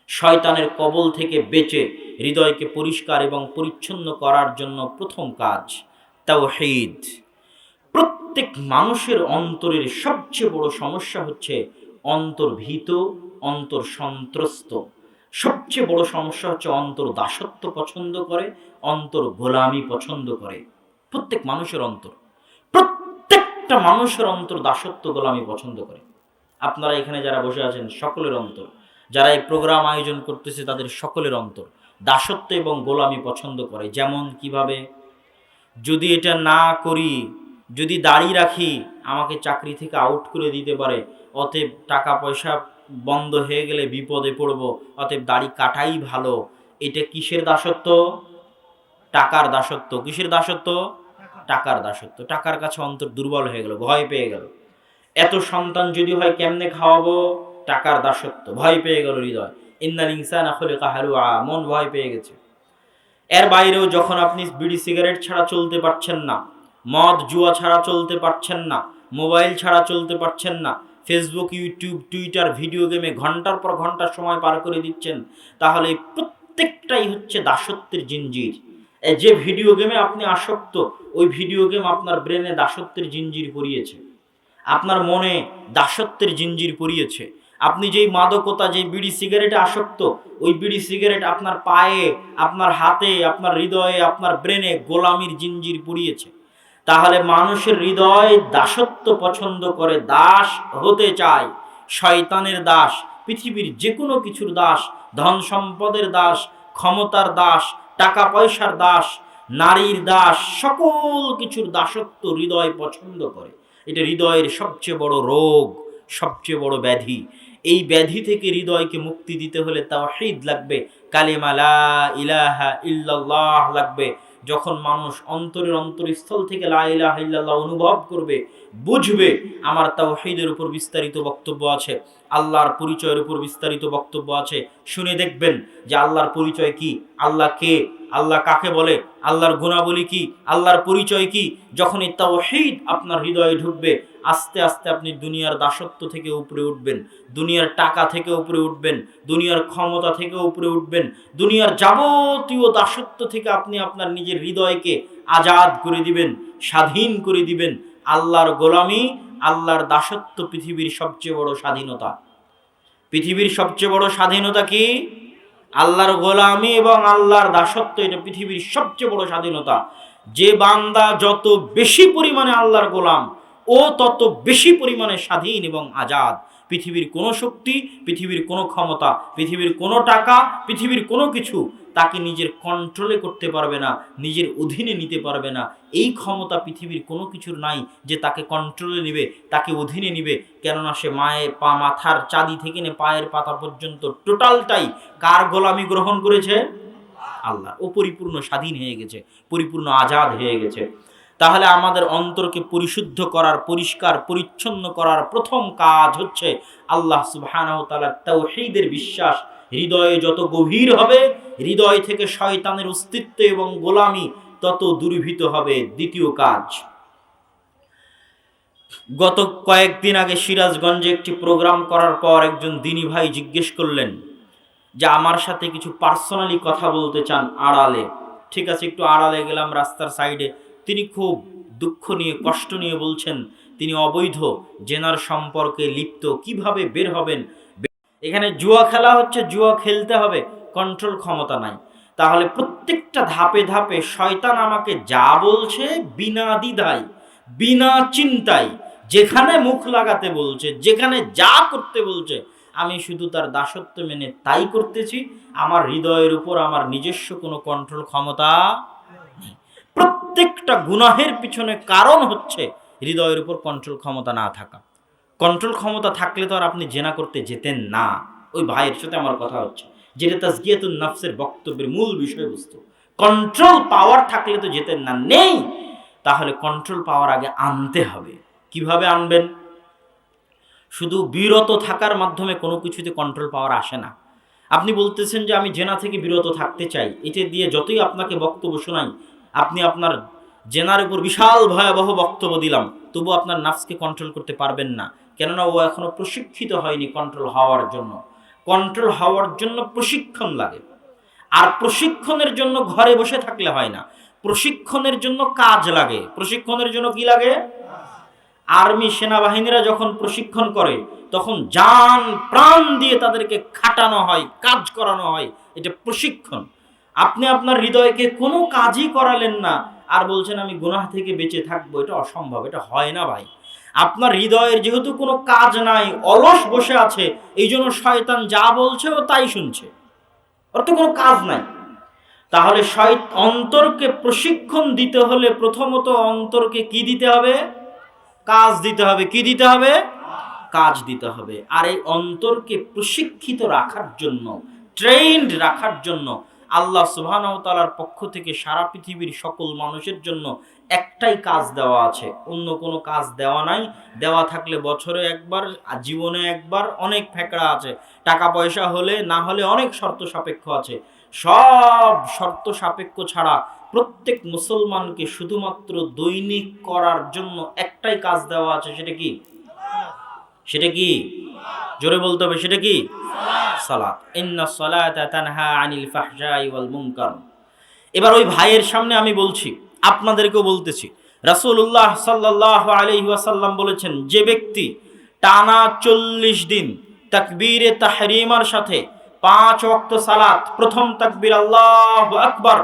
শয়তানের কবল থেকে বেঁচে হৃদয়কে পরিষ্কার এবং পরিচ্ছন্ন করার জন্য প্রথম কাজ তাওহীদ। প্রত্যেক মানুষের অন্তরের সবচেয়ে বড় সমস্যা হচ্ছে অন্তর ভীত, অন্তর সন্ত্রস্ত। সবচেয়ে বড় সমস্যা হচ্ছে অন্তর দাসত্ব পছন্দ করে, অন্তর গোলামি পছন্দ করে। প্রত্যেক মানুষের অন্তর, প্রত্যেকটা মানুষের অন্তর দাসত্ব গোলামি পছন্দ করে। আপনারা এখানে যারা বসে আছেন সকলের অন্তর, যারা এই প্রোগ্রাম আয়োজন করতেছে তাদের সকলের অন্তর দাসত্ব এবং গোলামি পছন্দ করে। যেমন কিভাবে, যদি এটা না করি, যদি দাড়ি রাখি আমাকে চাকরি থেকে আউট করে দিতে পারে, অতএব টাকা পয়সা বন্ধ হয়ে গেলে বিপদে পড়ব, অতএব দাড়ি কাটাই ভালো। এটা কিসের দাসত্ব? টাকার দাসত্ব। কিসের দাসত্ব? টাকার দাসত্ব। টাকার কাছে অন্তর দুর্বল হয়ে গেল, ভয় পেয়ে গেল। এত সন্তান যদি হয় কেমনে খাওয়াবো? টাকার দাসত্ব, ভয় পেয়ে গেল হৃদয়। ইন্নাল ইনসানা খুলিকা হালুআ, মন ভয় পেয়ে গেছে। এর বাইরেও যখন আপনি বিড়ি সিগারেট ছাড়া চলতে পারছেন না, মদ জুয়া ছাড়া চলতে পারছেন না, মোবাইল ছাড়া চলতে পারছেন না, ফেসবুক, ইউটিউব, টুইটার, ভিডিও গেমে ঘন্টার পর ঘন্টা সময় পার করে দিচ্ছেন, তাহলে প্রত্যেকটাই হচ্ছে দাসত্বের জিঞ্জির। যে ভিডিও গেমে আপনি আসক্ত, ওই ভিডিও গেম আপনার ব্রেনে দাসত্বের জিঞ্জির পরিয়েছে, আপনার মনে দাসত্বের জিঞ্জির পরিয়েছে। আপনি যেই মাদকতা, যেই বিড়ি সিগারেটে আসক্ত, ওই বিড়ি সিগারেট আপনার পায়ে, আপনার হাতে, আপনার হৃদয়ে, আপনার ব্রেনে গোলামির জিঞ্জির পরিয়েছে। তাহলে মানুষের হৃদয় দাসত্ব পছন্দ করে, দাস হতে চায়। শয়তানের দাস, পৃথিবীর যে কোনো কিছুর দাস, ধন সম্পদের দাস, ক্ষমতার দাস, টাকা পয়সার দাস, নারীর দাস, সকল কিছুর দাসত্ব হৃদয় পছন্দ করে। এটা হৃদয়ের সবচেয়ে বড় রোগ, সবচেয়ে বড় ব্যাধি। এই ব্যাধি থেকে হৃদয়কে মুক্তি দিতে হলে তাওহীদ লাগবে, কালিমা লা ইলাহা ইল্লাল্লাহ লাগবে। যখন মানুষ অন্তরের অন্তরস্থল থেকে লা ইলাহা ইল্লাল্লাহ অনুভব করবে, বুঝবে আমার তাওহীদের উপর বিস্তারিত বক্তব্য আছে, আল্লাহর পরিচয়ের উপর বিস্তারিত বক্তব্য আছে। শুনে দেখবেন যে আল্লাহর পরিচয় কি, আল্লাহ কে, আল্লাহ কাকে বলে, আল্লাহর গুণাবলী কি, আল্লাহর পরিচয় কি। যখন এই তাওহীদ আপনার হৃদয়ে ঢুকবে, আস্তে আস্তে আপনি দুনিয়ার দাসত্ব থেকে উপরে উঠবেন, দুনিয়ার টাকা থেকে উপরে উঠবেন, দুনিয়ার ক্ষমতা থেকে উপরে উঠবেন, দুনিয়ার যাবতীয় দাসত্ব থেকে আপনি আপনার নিজের হৃদয়কে আজাদ করে দিবেন, স্বাধীন করে দিবেন। আল্লাহর গোলামি, আল্লাহর দাসত্ব পৃথিবীর সবচেয়ে বড় স্বাধীনতা। পৃথিবীর সবচেয়ে বড় স্বাধীনতা কি? আল্লাহর গোলামি এবং আল্লাহর দাসত্ব। এটা পৃথিবীর সবচেয়ে বড় স্বাধীনতা। যে বান্দা যত বেশি পরিমাণে আল্লাহর গোলাম, ও তত বেশি পরিমাণে স্বাধীন এবং আজাদ। পৃথিবীর কোনো শক্তি, পৃথিবীর কোনো ক্ষমতা, পৃথিবীর কোনো টাকা, পৃথিবীর কোনো কিছু তাকে নিজের কন্ট্রোলে করতে পারবে না, নিজের অধীনে নিতে পারবে না। এই ক্ষমতা পৃথিবীর কোনো কিছুর নাই যে তাকে কন্ট্রোলে নিবে, তাকে অধীনে নিবে। কেননা সে মাথার চাঁদি থেকে নিয়ে পায়ের পাতা পর্যন্ত টোটালটাই কার গোলামি গ্রহণ করেছে? আল্লাহ। ও পরিপূর্ণ স্বাধীন হয়ে গেছে, পরিপূর্ণ আজাদ হয়ে গেছে। তাহলে আমাদের অন্তরকে পরিশুদ্ধ করার, পরিষ্কার পরিচ্ছন্ন করার প্রথম কাজ হচ্ছে আল্লাহ সুবহানাহু ওয়া তাআলার তাওহীদের বিশ্বাস। হৃদয়ে যত গভীর হবে, হৃদয় থেকে শয়তানের অস্তিত্ব এবং গোলামি তত দূরীভূত হবে। দ্বিতীয় কাজ, গত কয়েকদিন আগে সিরাজগঞ্জে একটি প্রোগ্রাম করার পর একজন দিনী ভাই জিজ্ঞেস করলেন যে আমার সাথে কিছু পার্সোনালি কথা বলতে চান আড়ালে। ঠিক আছে, একটু আড়ালে গেলাম, রাস্তার সাইডে। তিনি খুব দুঃখ নিয়ে, কষ্ট নিয়ে বলছেন তিনি অবৈধ জেনার সম্পর্কে লিপ্ত, কিভাবে বের হবেন? এখানে জুয়া খেলা হচ্ছে, জুয়া খেলতে হবে, কন্ট্রোল ক্ষমতা নাই। তাহলে প্রত্যেকটা ধাপে ধাপে শয়তান আমাকে যা বলছে বিনা দ্বিধায়, বিনা চিন্তায়, যেখানে মুখ লাগাতে বলছে, যেখানে যা করতে বলছে, আমি শুধু তার দাসত্ব মেনে তাই করতেছি। আমার হৃদয়ের উপর আমার নিজস্ব কোনো কন্ট্রোল ক্ষমতা নেই। প্রত্যেকটা গুনাহের পিছনে কারণ হচ্ছে হৃদয়ের উপর কন্ট্রোল ক্ষমতা না থাকা। কন্ট্রোল ক্ষমতা থাকলে তো আর আপনি জেনা করতে যেতেন না। ওই ভাইয়ের সাথে আমার কথা হচ্ছে, যেটা তাজকিয়াতুন নাফসের বক্তব্যের মূল বিষয়বস্তু। কন্ট্রোল পাওয়ার থাকলে তো যেতেন না, নেই। তাহলে কন্ট্রোল পাওয়ার আগে আনতে হবে। কিভাবে আনবেন? শুধু বিরত থাকার মাধ্যমে কোনো কিছুতে কন্ট্রোল পাওয়ার আসে না। আপনি বলতেছেন যে আমি জেনা থেকে বিরত থাকতে চাই, এটা দিয়ে যতই আপনাকে বক্তব্য শোনাই, আপনি আপনার জেনার উপর বিশাল ভয়াবহ বক্তব্য দিলাম, তবু আপনার নাফসকে কন্ট্রোল করতে পারবেন না। কেননা ও এখনো প্রশিক্ষিত হয়নি কন্ট্রোল হওয়ার জন্য। কন্ট্রোল হওয়ার জন্য প্রশিক্ষণ লাগে। আর প্রশিক্ষণের জন্য ঘরে বসে থাকলে হয় না, প্রশিক্ষণের জন্য কাজ লাগে। প্রশিক্ষণের জন্য কি লাগে? আর্মি, সেনাবাহিনীরা যখন প্রশিক্ষণ করে তখন জান প্রাণ দিয়ে তাদেরকে খাটানো হয়, কাজ করানো হয়। এটা প্রশিক্ষণ। আপনি আপনার হৃদয়কে কোনো কাজই করালেন না আর বলছেন আমি গুনাহ থেকে বেঁচে থাকবো, এটা অসম্ভব, এটা হয় না ভাই। আপনার হৃদয়ের যেহেতু কোনো কাজ নাই, অলস বসে আছে, এই জন্য শয়তান যা বলছে ও তাই শুনছে, ওর তো কোনো কাজ নাই। তাহলে অন্তরকে প্রশিক্ষণ দিতে হলে প্রথমত অন্তরকে কি দিতে হবে? কাজ দিতে হবে। কি দিতে হবে? কাজ দিতে হবে। আর এই অন্তরকে প্রশিক্ষিত রাখার জন্য, ট্রেন্ড রাখার জন্য আল্লাহ সুবহানাহু ওয়া তাআলার পক্ষ থেকে সারা পৃথিবীর সকল মানুষের জন্য একটাই কাজ দেওয়া আছে, অন্য কোনো কাজ দেওয়া নাই। দেওয়া থাকলে বছরে একবার, জীবনে একবার, অনেক ফ্যাকড়া আছে। টাকা পয়সা হলে, না হলে অনেক শর্ত সাপেক্ষ আছে। সব শর্ত সাপেক্ষ ছাড়া প্রত্যেক মুসলমানকে শুধুমাত্র দৈনিক করার জন্য একটাই কাজ দেওয়া আছে। সেটা কি? সেটা কি? জোরে বলতে হবে, সেটা কি? সালাত। ইন্নাস সালাতা তানহা আনিল ফাহশাই ওয়াল মুনকার। এবার ওই ভাইয়ের সামনে আমি বলছি, আপনাদেরকেও বলতেছি, রাসূলুল্লাহ সাল্লাল্লাহু আলাইহি ওয়াসাল্লাম বলেছেন, যে ব্যক্তি টানা 40 দিন তাকবীরে তাহরিমার সাথে 5 ওয়াক্ত সালাত, প্রথম তাকবীর আল্লাহু আকবার,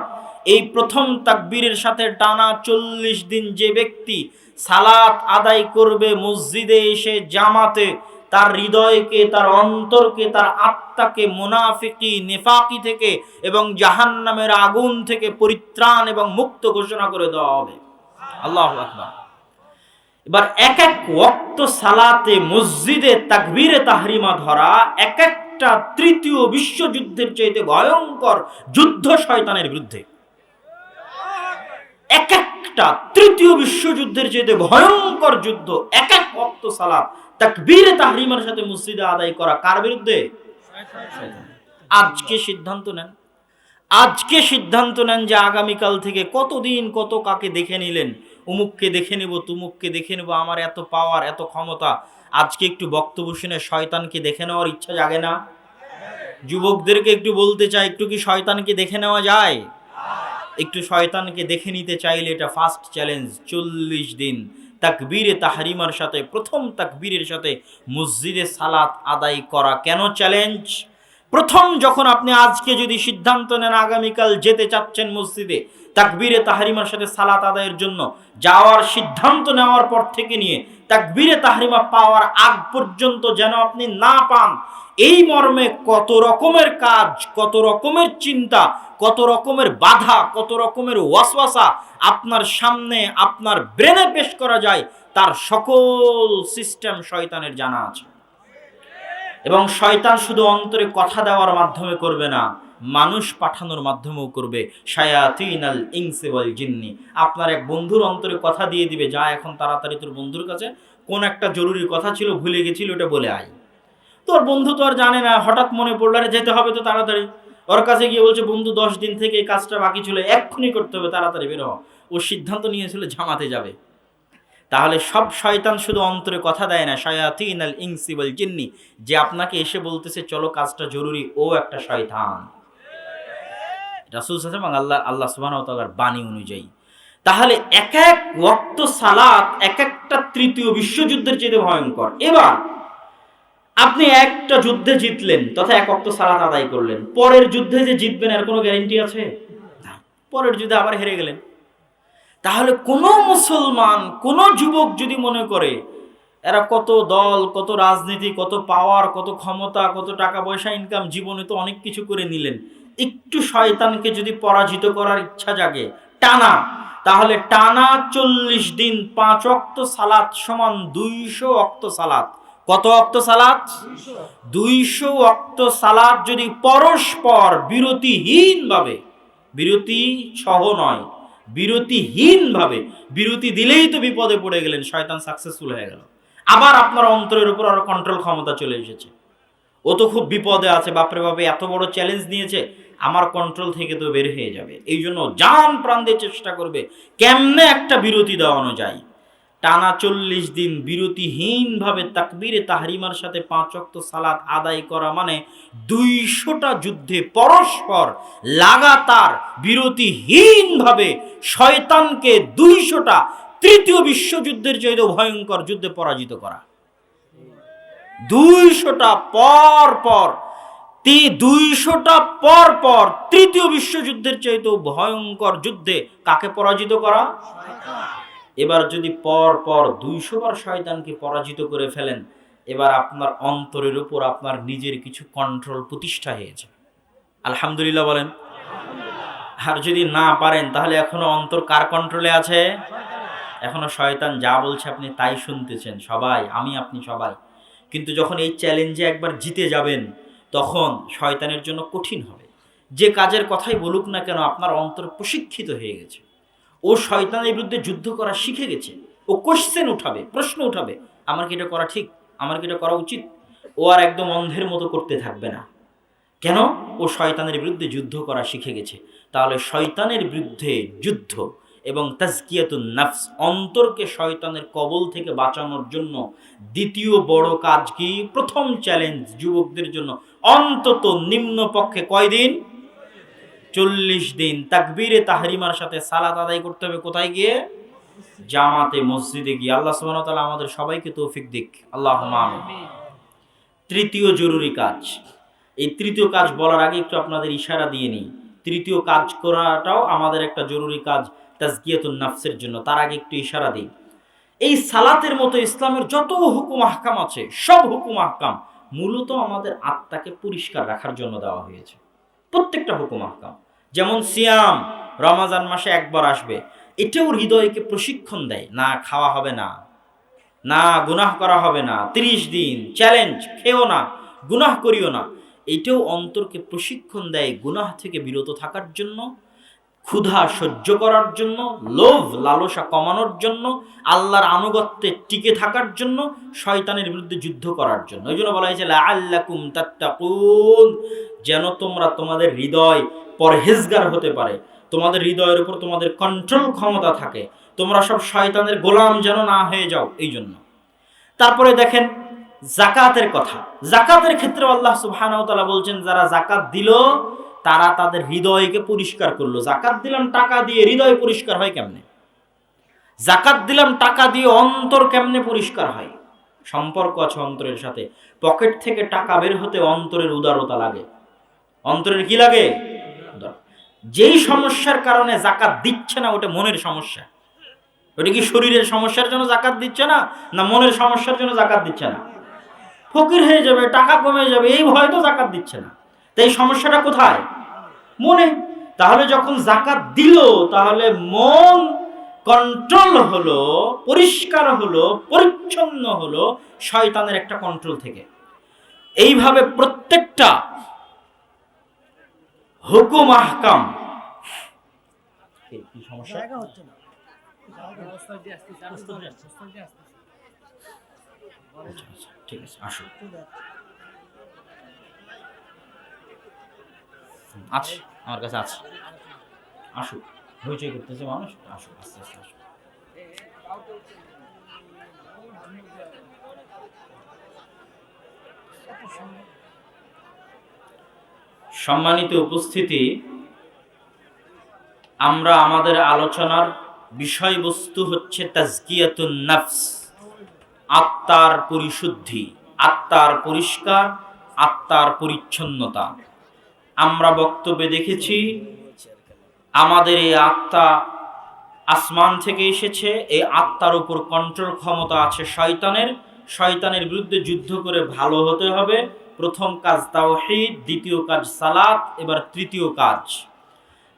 এই প্রথম তাকবীরের সাথে টানা 40 দিন যে ব্যক্তি সালাত আদায় করবে মসজিদে এসে জামাতে, তার হৃদয়কে, তার অন্তরকে, তার আত্মাকে মুনাফিকি, নিফাকি থেকে এবং জাহান্নামের আগুন থেকে পরিত্রাণ এবং মুক্ত ঘোষণা করে দেওয়া হবে। আল্লাহু আকবার। এবার এক এক ওয়াক্ত সালাতে মসজিদে তাকবীরে তাহরিমা ধরা এক একটা তৃতীয় বিশ্বযুদ্ধের চাইতে ভয়ঙ্কর যুদ্ধ শয়তানের বিরুদ্ধে। এক একটা তৃতীয় বিশ্বযুদ্ধের চাইতে ভয়ঙ্কর যুদ্ধ এক এক ওয়াক্ত সালাত তাকবীরে তাহরিমার সাথে মসজিদে আদায় করা। কার বিরুদ্ধে? আজকে সিদ্ধান্ত নেন, আজকে সিদ্ধান্ত নেন যে আগামীকাল থেকে কতদিন কত কাকে দেখে নিলেন, অমুককে দেখে নেব, তুমুককে দেখে নেব, আমার এত পাওয়ার, এত ক্ষমতা। আজকে একটু বক্তব্য শুনে শয়তানকে দেখে নেওয়ার ইচ্ছা জাগে না? যুবকদেরকে একটু বলতে চাই, একটু কি শয়তানকে দেখে নেওয়া যায়? একটু শয়তানকে দেখে নিতে চাইলে এটা ফার্স্ট চ্যালেঞ্জ, 40 দিন তাকবীরে তাহরিমার সাথে, প্রথম তাকবীরের সাথে মসজিদে সালাত আদায় করা। কেন চ্যালেঞ্জ? প্রথম যখন আপনি আজকে যদি সিদ্ধান্ত নেন আগামীকাল যেতে চাচ্ছেন মসজিদে তাকবীরে তাহরিমার সাথে সালাত আদায়ের জন্য, যাওয়ার সিদ্ধান্ত নেওয়ার পর থেকে নিয়ে তাকবীরে তাহরিমা পাওয়ার আগ পর্যন্ত যেন আপনি না পান, এই মর্মে কত রকমের কাজ, কত রকমের চিন্তা, কত রকমের বাধা, কত রকমের ওয়াসওয়াসা আপনার সামনে, আপনার ব্রেনে পেশ করা যায়, তার সকল সিস্টেম শয়তানের জানা আছে। এবং শয়তান শুধু অন্তরে কথা দেওয়ার মাধ্যমে করবে না, মানুষ পাঠানোর মাধ্যমেও করবে। শায়াতিনাল ইনসি ওয়াল জিন্নি। আপনার এক বন্ধুর অন্তরে কথা দিয়ে দিবে, যা এখন তাড়াতাড়ি তোর বন্ধুর কাছে কোন একটা জরুরি কথা ছিল, ভুলে গেছিল, ওটা বলে আয়। তোর বন্ধু তো আর জানে না, হঠাৎ মনে পড়লো আরে যেতে হবে তো তাড়াতাড়ি, ওর কাছে গিয়ে বলছে বন্ধু 10 দিন থেকে এই কাজটা বাকি ছিল, এক্ষুনি করতে হবে, তাড়াতাড়ি বের হ। ও সিদ্ধান্ত নিয়েছিল জামাতে যাবে। তাহলে সব শয়তান শুধু অন্তরে কথা দেয় না, শায়াতিনাল ইনসি ওয়াল জিন্নি, যে আপনাকে এসে বলতেছে চলো কাজটা জরুরি, ও একটা শয়তান। রাসূল সাল্লাল্লাহু আলাইহি ওয়াসাল্লাম আল্লাহ সুবহানাহু ওয়া তাআলার বাণী অনুযায়ী। তাহলে এক এক ওয়াক্ত সালাত এক একটা তৃতীয় বিশ্বযুদ্ধের চেয়ে ভয়ঙ্কর। এবার আপনি একটা যুদ্ধে জিতলেন তথা এক ওয়াক্ত সালাত আদায় করলেন, পরের যুদ্ধে যে জিতবেন এর কোনো গ্যারান্টি আছে? না। পরের যুদ্ধে আবার হেরে গেলেন। তাহলে কোন মুসলমান, কোন যুবক যদি মনে করে এরা কত দল, কত রাজনীতি, কত পাওয়ার, কত ক্ষমতা, কত টাকা পয়সা ইনকাম, জীবনে তো অনেক কিছু করে নিলেন, একটু শয়তানকে যদি পরাজিত করার ইচ্ছা জাগে টানা, তাহলে টানা 40 দিন 5 ওয়াক্ত সালাত সমান 200 ওয়াক্ত সালাত। কত ওয়াক্ত সালাত? 200 ওয়াক্ত সালাত যদি পরস্পর বিরতিহীন ভাবে, বিরতি সহ নয়, বিরতিহীন ভাবে, বিরতি দিলেই তো বিপদে পড়ে গেলেন, শয়তান সাকসেসফুল হয়ে গেল। আবার আপনার অন্তরের উপর আরো কন্ট্রোল ক্ষমতা চলে এসেছে, ও তো খুব বিপদে আছে, বাপরে বাপে এত বড় চ্যালেঞ্জ নিয়েছে, আমার কন্ট্রোল থেকে তো বের হয়ে যাবে। এই জন্য জান প্রাণ দিয়ে চেষ্টা করবে কেমনে একটা বিরতি দেওয়ানো যায়। টানা 40 দিন বিরতিহীন ভাবে তাকবীরে তাহরিমার সাথে 5 ওয়াক্ত সালাত আদায় করা মানে 200টা যুদ্ধে পরস্পর লাগাতার বিরতিহীন ভাবে শয়তানকে 200টা তৃতীয় বিশ্বযুদ্ধের চেয়ে ভয়ঙ্কর যুদ্ধে পরাজিত করা। 200টা পর পর, 200টা পর পর তৃতীয় বিশ্বযুদ্ধের চাইতে ভয়ঙ্কর যুদ্ধে কাকে পরাজিত করা? এবার যদি পর পর 200 বার শয়তানকে পরাজিত করে ফেলেন, এবার আপনার অন্তরের উপর আপনার নিজের কিছু কন্ট্রোল প্রতিষ্ঠা হয়েছে। আলহামদুলিল্লাহ বলেন। আর যদি না পারেন তাহলে এখনো অন্তর কার কন্ট্রোলে আছে? এখনো শয়তান যা বলছে আপনি তাই শুনতেছেন, সবাই, আমি আপনি সবাই। কিন্তু যখন এই চ্যালেঞ্জে একবার জিতে যাবেন তখন শয়তানের জন্য কঠিন হবে। যে কাজের কথাই বলুক না কেন আপনার অন্তর প্রশিক্ষিত হয়ে গেছে, ও শয়তানের বিরুদ্ধে যুদ্ধ করা শিখে গেছে। ও কোশ্চেন উঠাবে, প্রশ্ন উঠাবে, আমার কি এটা করা ঠিক, আমার কি এটা করা উচিত। ও আর একদম অন্ধের মতো করতে থাকবে না। কেন? ও শয়তানের বিরুদ্ধে যুদ্ধ করা শিখে গেছে। তাহলে শয়তানের বিরুদ্ধে যুদ্ধ এবং তাজকিয়াতুন নাফস, অন্তরকে শয়তানের কবল থেকে বাঁচানোর জন্য দ্বিতীয় বড় কাজ কি? প্রথম চ্যালেঞ্জ যুবকদের জন্য অন্তত নিম্নপক্ষে কয়দিন? 40 দিন তাকবীরে তাহরিমার সাথে সালাত আদায় করতে হবে। কোথায় গিয়ে? জামাতে, মসজিদে গিয়ে। আল্লাহ সুবহানাহু ওয়া তাআলা আমাদের সবাইকে তৌফিক দিক, আল্লাহুম্মা আমিন। তৃতীয় জরুরি কাজ, এই তৃতীয় কাজ বলার আগে একটু আপনাদের ইশারা দিয়ে নিই, তৃতীয় কাজ করাটাও আমাদের একটা জরুরি কাজ তাজকিয়াতুন নাফসের জন্য। তার আগে একটু ইশারা দিই, এই সালাতের মতো ইসলামের যত হুকুম আহকাম আছে, সব হুকুম আহকাম মূলত আমাদের আত্মাকে পরিষ্কার রাখার জন্য দেওয়া হয়েছে। প্রত্যেকটা হুকুম আহকাম, যেমন সিয়াম, রমজান মাসে একবার আসবে, এটাও হৃদয়কে প্রশিক্ষণ দেয়, না খাওয়া হবে না, না গুনাহ করা হবে না, 30 দিন চ্যালেঞ্জ, খেও না, গুনাহ করিও না। এটাও অন্তরকে প্রশিক্ষণ দেয় গুনাহ থেকে বিরত থাকার জন্য, ক্ষুধা সহ্য করার জন্য, লোভ লালসা কমানোর জন্য, আল্লাহর আনুগত্যে টিকে থাকার জন্য, শয়তানের বিরুদ্ধে যুদ্ধ করার জন্য। এই জন্য বলা হয়েছে লাআল্লাকুম তাত্তাকুন, যেন তোমরা তোমাদের হৃদয় পরহেজগার হতে পারে, তোমাদের হৃদয়ের উপর তোমাদের কন্ট্রোল ক্ষমতা থাকে, তোমরা সব শয়তানের গোলাম যেন না হয়ে যাও, এই জন্য। তারপরে দেখেন জাকাতের কথা। জাকাতের ক্ষেত্রে আল্লাহ সুবহানাহু ওয়া তাআলা বলছেন, যারা জাকাত দিল তারা তাদের হৃদয়কে পরিষ্কার করলো। জাকাত দিলাম টাকা দিয়ে, হৃদয় পরিষ্কার হয় কেমনে? জাকাত দিলাম টাকা দিয়ে, অন্তর কেমনে পরিষ্কার হয়? সম্পর্ক আছে অন্তরের সাথে। পকেট থেকে টাকা বের হতে অন্তরের উদারতা লাগে। অন্তরের কি লাগে? যেই সমস্যার কারণে জাকাত দিচ্ছে না ওটা মনের সমস্যা। ওটা কি শরীরের সমস্যার জন্য জাকাত দিচ্ছে না, না মনের সমস্যার জন্য জাকাত দিচ্ছে না? ফকির হয়ে যাবে, টাকা কমে যাবে, এই ভয় তো জাকাত দিচ্ছে না। তাই সমস্যাটা কোথায়? মনে। তাহলে যখন জাকাত দিল, তাহলে মন কন্ট্রোল হলো, পরিষ্কার হলো, পরিচ্ছন্ন হলো শয়তানের একটা কন্ট্রোল থেকে। এইভাবে প্রত্যেকটা হুকুম আহকাম। কি সমস্যা? ঠিক আছে, আসো। আছে, আমার কাছে আছে। আসো, হইচই করতেছে মানুষ, আসো আস্তে আস্তে আসো। সম্মানিত উপস্থিতি, আমরা আমাদের আলোচনার বিষয়বস্তু হচ্ছে তাজকিয়াতুন নফস, আত্মার পরিশুদ্ধি, আত্মার পরিষ্কার, আত্মার পরিচ্ছন্নতা। আমরা বক্তব্যে দেখেছি আমাদের এই আত্মা আসমান থেকে এসেছে, এই আত্মার উপর কন্ট্রোল ক্ষমতা আছে শয়তানের। শয়তানের বিরুদ্ধে যুদ্ধ করে ভালো হতে হবে। প্রথম কাজ তাওহীদ, দ্বিতীয় কাজ সালাত, এবার তৃতীয় কাজ।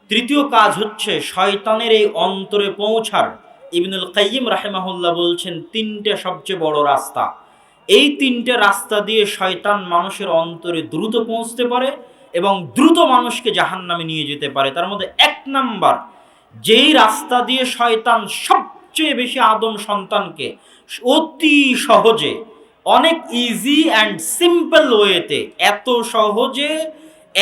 তৃতীয় কাজ হচ্ছে শয়তানের এই অন্তরে পৌঁছার। ইবনুল কাইয়িম রাহিমাহুল্লাহ বলছেন তিনটে সবচেয়ে বড় রাস্তা। এই তিনটে রাস্তা দিয়ে শয়তান মানুষের অন্তরে দ্রুত পৌঁছতে পারে এবং দ্রুত মানুষকে জাহান্নামে নিয়ে যেতে পারে। তার মধ্যে এক নাম্বার, যেই রাস্তা দিয়ে শয়তান সবচেয়ে বেশি আদম সন্তানকে অতি সহজে, অনেক ইজি অ্যান্ড সিম্পল ওয়েতে, এত সহজে,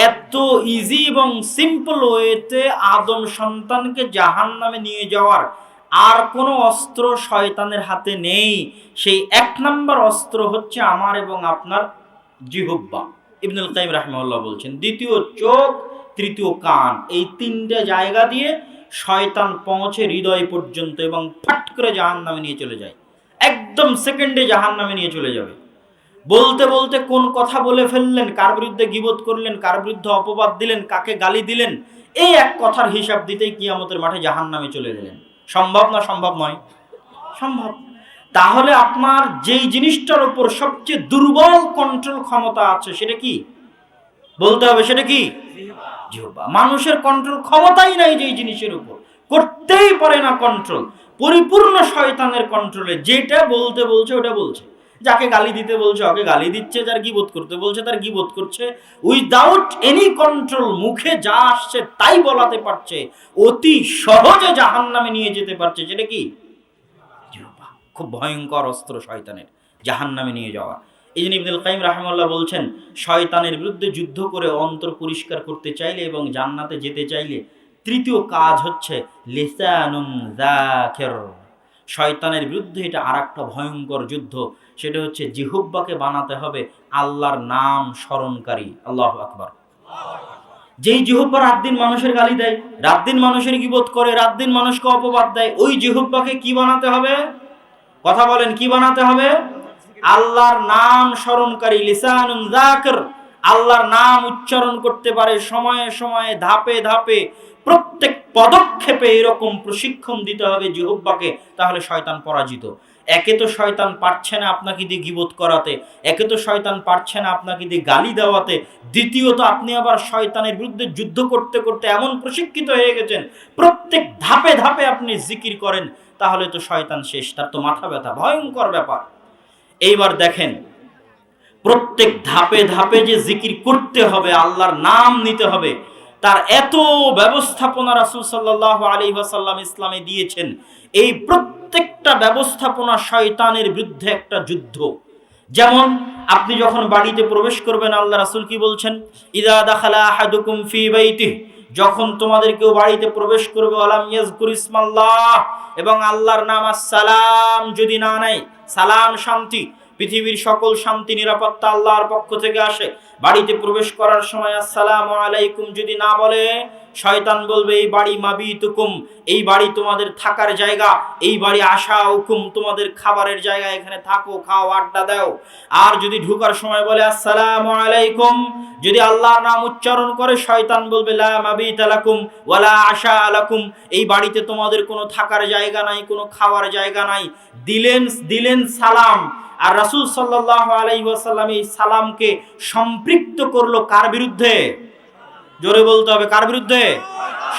এত ইজি এবং সিম্পল ওয়েতে আদম সন্তানকে জাহান্নামে নিয়ে যাওয়ার আর কোনো অস্ত্র শয়তানের হাতে নেই। সেই এক নাম্বার অস্ত্র হচ্ছে আমার এবং আপনার জিহ্বা। ইবনুল কাইয়িম রাহিমাহুল্লাহ বলছেন দ্বিতীয় চোখ, তৃতীয় কান, এই তিনটে জায়গা দিয়ে শয়তান পৌঁছে হৃদয় পর্যন্ত এবং ফাট করে জাহান্নামে নিয়ে চলে যায়। একদম সেকেন্ডে জাহান্নামে নিয়ে চলে যাবে। বলতে বলতে কোন কথা বলে ফেললেন, কার বিরুদ্ধে গীবত করলেন, কার বিরুদ্ধে অপবাদ দিলেন, কাকে গালি দিলেন, এই এক কথার হিসাব দিতেই কিয়ামতের মাঠে জাহান্নামে চলে গেলেন। সম্ভব না? সম্ভব নয়? সম্ভব। তাহলে আপনার যেই জিনিসটার উপর সবচেয়ে দুর্বল কন্ট্রোল ক্ষমতা আছে সেটা কি বলতে হবে? সেটা কি? জিহ্বা। মানুষের কন্ট্রোল ক্ষমতাই নাই যেই জিনিসের উপর, করতেই পারে না কন্ট্রোল, পরিপূর্ণ শয়তানের কন্ট্রোলে। যেটা বলতে বলছে ওটা বলছে, যাকে গালি দিতে বলছে ওকে গালি দিচ্ছে, যার গীবত করতে বলছে তার গীবত করছে, উইদাউট এনি কন্ট্রোল। মুখে যা আসছে তাই বলাতে পারছে, অতি সহজে জাহান্নামে নিয়ে যেতে পারছে। সেটা কি? জিহ্বা। খুব ভয়ঙ্কর অস্ত্র শয়তানের, জাহান্নামে নিয়ে যাওয়া। এই জন্য ইবনুল কাইয়িম রাহিমাহুল্লাহ বলছেন শয়তানের বিরুদ্ধে যুদ্ধ করে অন্তর পরিষ্কার করতে চাইলে এবং জান্নাতে যেতে চাইলে তৃতীয় কাজ হচ্ছে লিসানুন যাকির। শয়তানের বিরুদ্ধে এটা আরেকটা ভয়ঙ্কর যুদ্ধ, সেটা হচ্ছে জিহ্বাকে বানাতে হবে আল্লাহর নাম স্মরণকারী। আল্লাহু আকবার। যেই জিহ্বা রাত দিন মানুষের গালি দেয়, রাত দিন মানুষের গীবত করে, রাত দিন মানুষকে অপবাদ দেয়, ওই জিহ্বাকে কি বানাতে হবে? কথা বলেন, কি বানাতে হবে? আল্লাহর নাম স্মরণকারী, লিসানুন যাকির। আল্লাহর নাম উচ্চারণ করতে পারে সময়ে সময়ে, ধাপে ধাপে, প্রত্যেক পদক্ষেপে এরকম প্রশিক্ষণ দিতে হবে জিহ্বাকে। তাহলে শয়তান পরাজিত। একে তো শয়তান পারছে না আপনাকে দিয়ে গীবত করাতে, একে তো শয়তান পারছে না আপনাকে দিয়ে গালি দেওয়াতে, দ্বিতীয়ত আপনি আবার শয়তানের বিরুদ্ধে যুদ্ধ করতে করতে এমন প্রশিক্ষিত হয়ে গেছেন প্রত্যেক ধাপে ধাপে আপনি জিকির করেন, তাহলে তো শয়তান শেষ, তার তো মাথা ব্যথা। ভয়ঙ্কর ব্যাপার। এইবার দেখেন প্রত্যেক ধাপে ধাপে যে জিকির করতে হবে, আল্লাহর নাম নিতে হবে, তার এত ব্যবস্থাপনা রাসূল সাল্লাল্লাহু আলাইহি ওয়াসাল্লাম ইসলামে দিয়েছেন। এই প্রত্যেকটা ব্যবস্থাপনা শয়তানের বিরুদ্ধে একটা যুদ্ধ। যেমন আপনি যখন বাড়িতে প্রবেশ করবেন, আল্লাহ রাসূল কি বলছেন? ইযা দাখালা আহাদুকুম ফি বাইতিহি, যখন তোমাদের কেউ বাড়িতে প্রবেশ করবে ওয়ালাম ইয়াজকুর ইসমাল্লাহ, এবং আল্লাহর নাম আসসালাম যদি না নেয়, সালাম শান্তি, পৃথিবীর সকল শান্তি নিরাপত্তা আল্লাহর পক্ষ থেকে আসে, বাড়িতে প্রবেশ করার সময় আসসালামু আলাইকুম যদি না বলে, শয়তান বলবে এই বাড়ি মাবিতুকুম, এই বাড়ি তোমাদের থাকার জায়গা, এই বাড়ি আশাউকুম, তোমাদের খাবারের জায়গা, এখানে থাকো, খাও, আড্ডা দাও। আর যদি ঢোকার সময় বলে আসসালামু আলাইকুম, যদি আল্লাহর নাম উচ্চারণ করে, শয়তান বলবে লা মাবিতা লাকুম ওয়ালা আশা লাকুম, এই বাড়িতে তোমাদের কোনো থাকার জায়গা নাই, কোনো খাওয়ার জায়গা নাই। দিলেন সালাম। আর রাসূল সাল্লাল্লাহু আলাইহি ওয়াসাল্লাম এই সালামকে সম্পৃক্ত করলো কার বিরুদ্ধে? জোরে বলতে হবে, কার বিরুদ্ধে?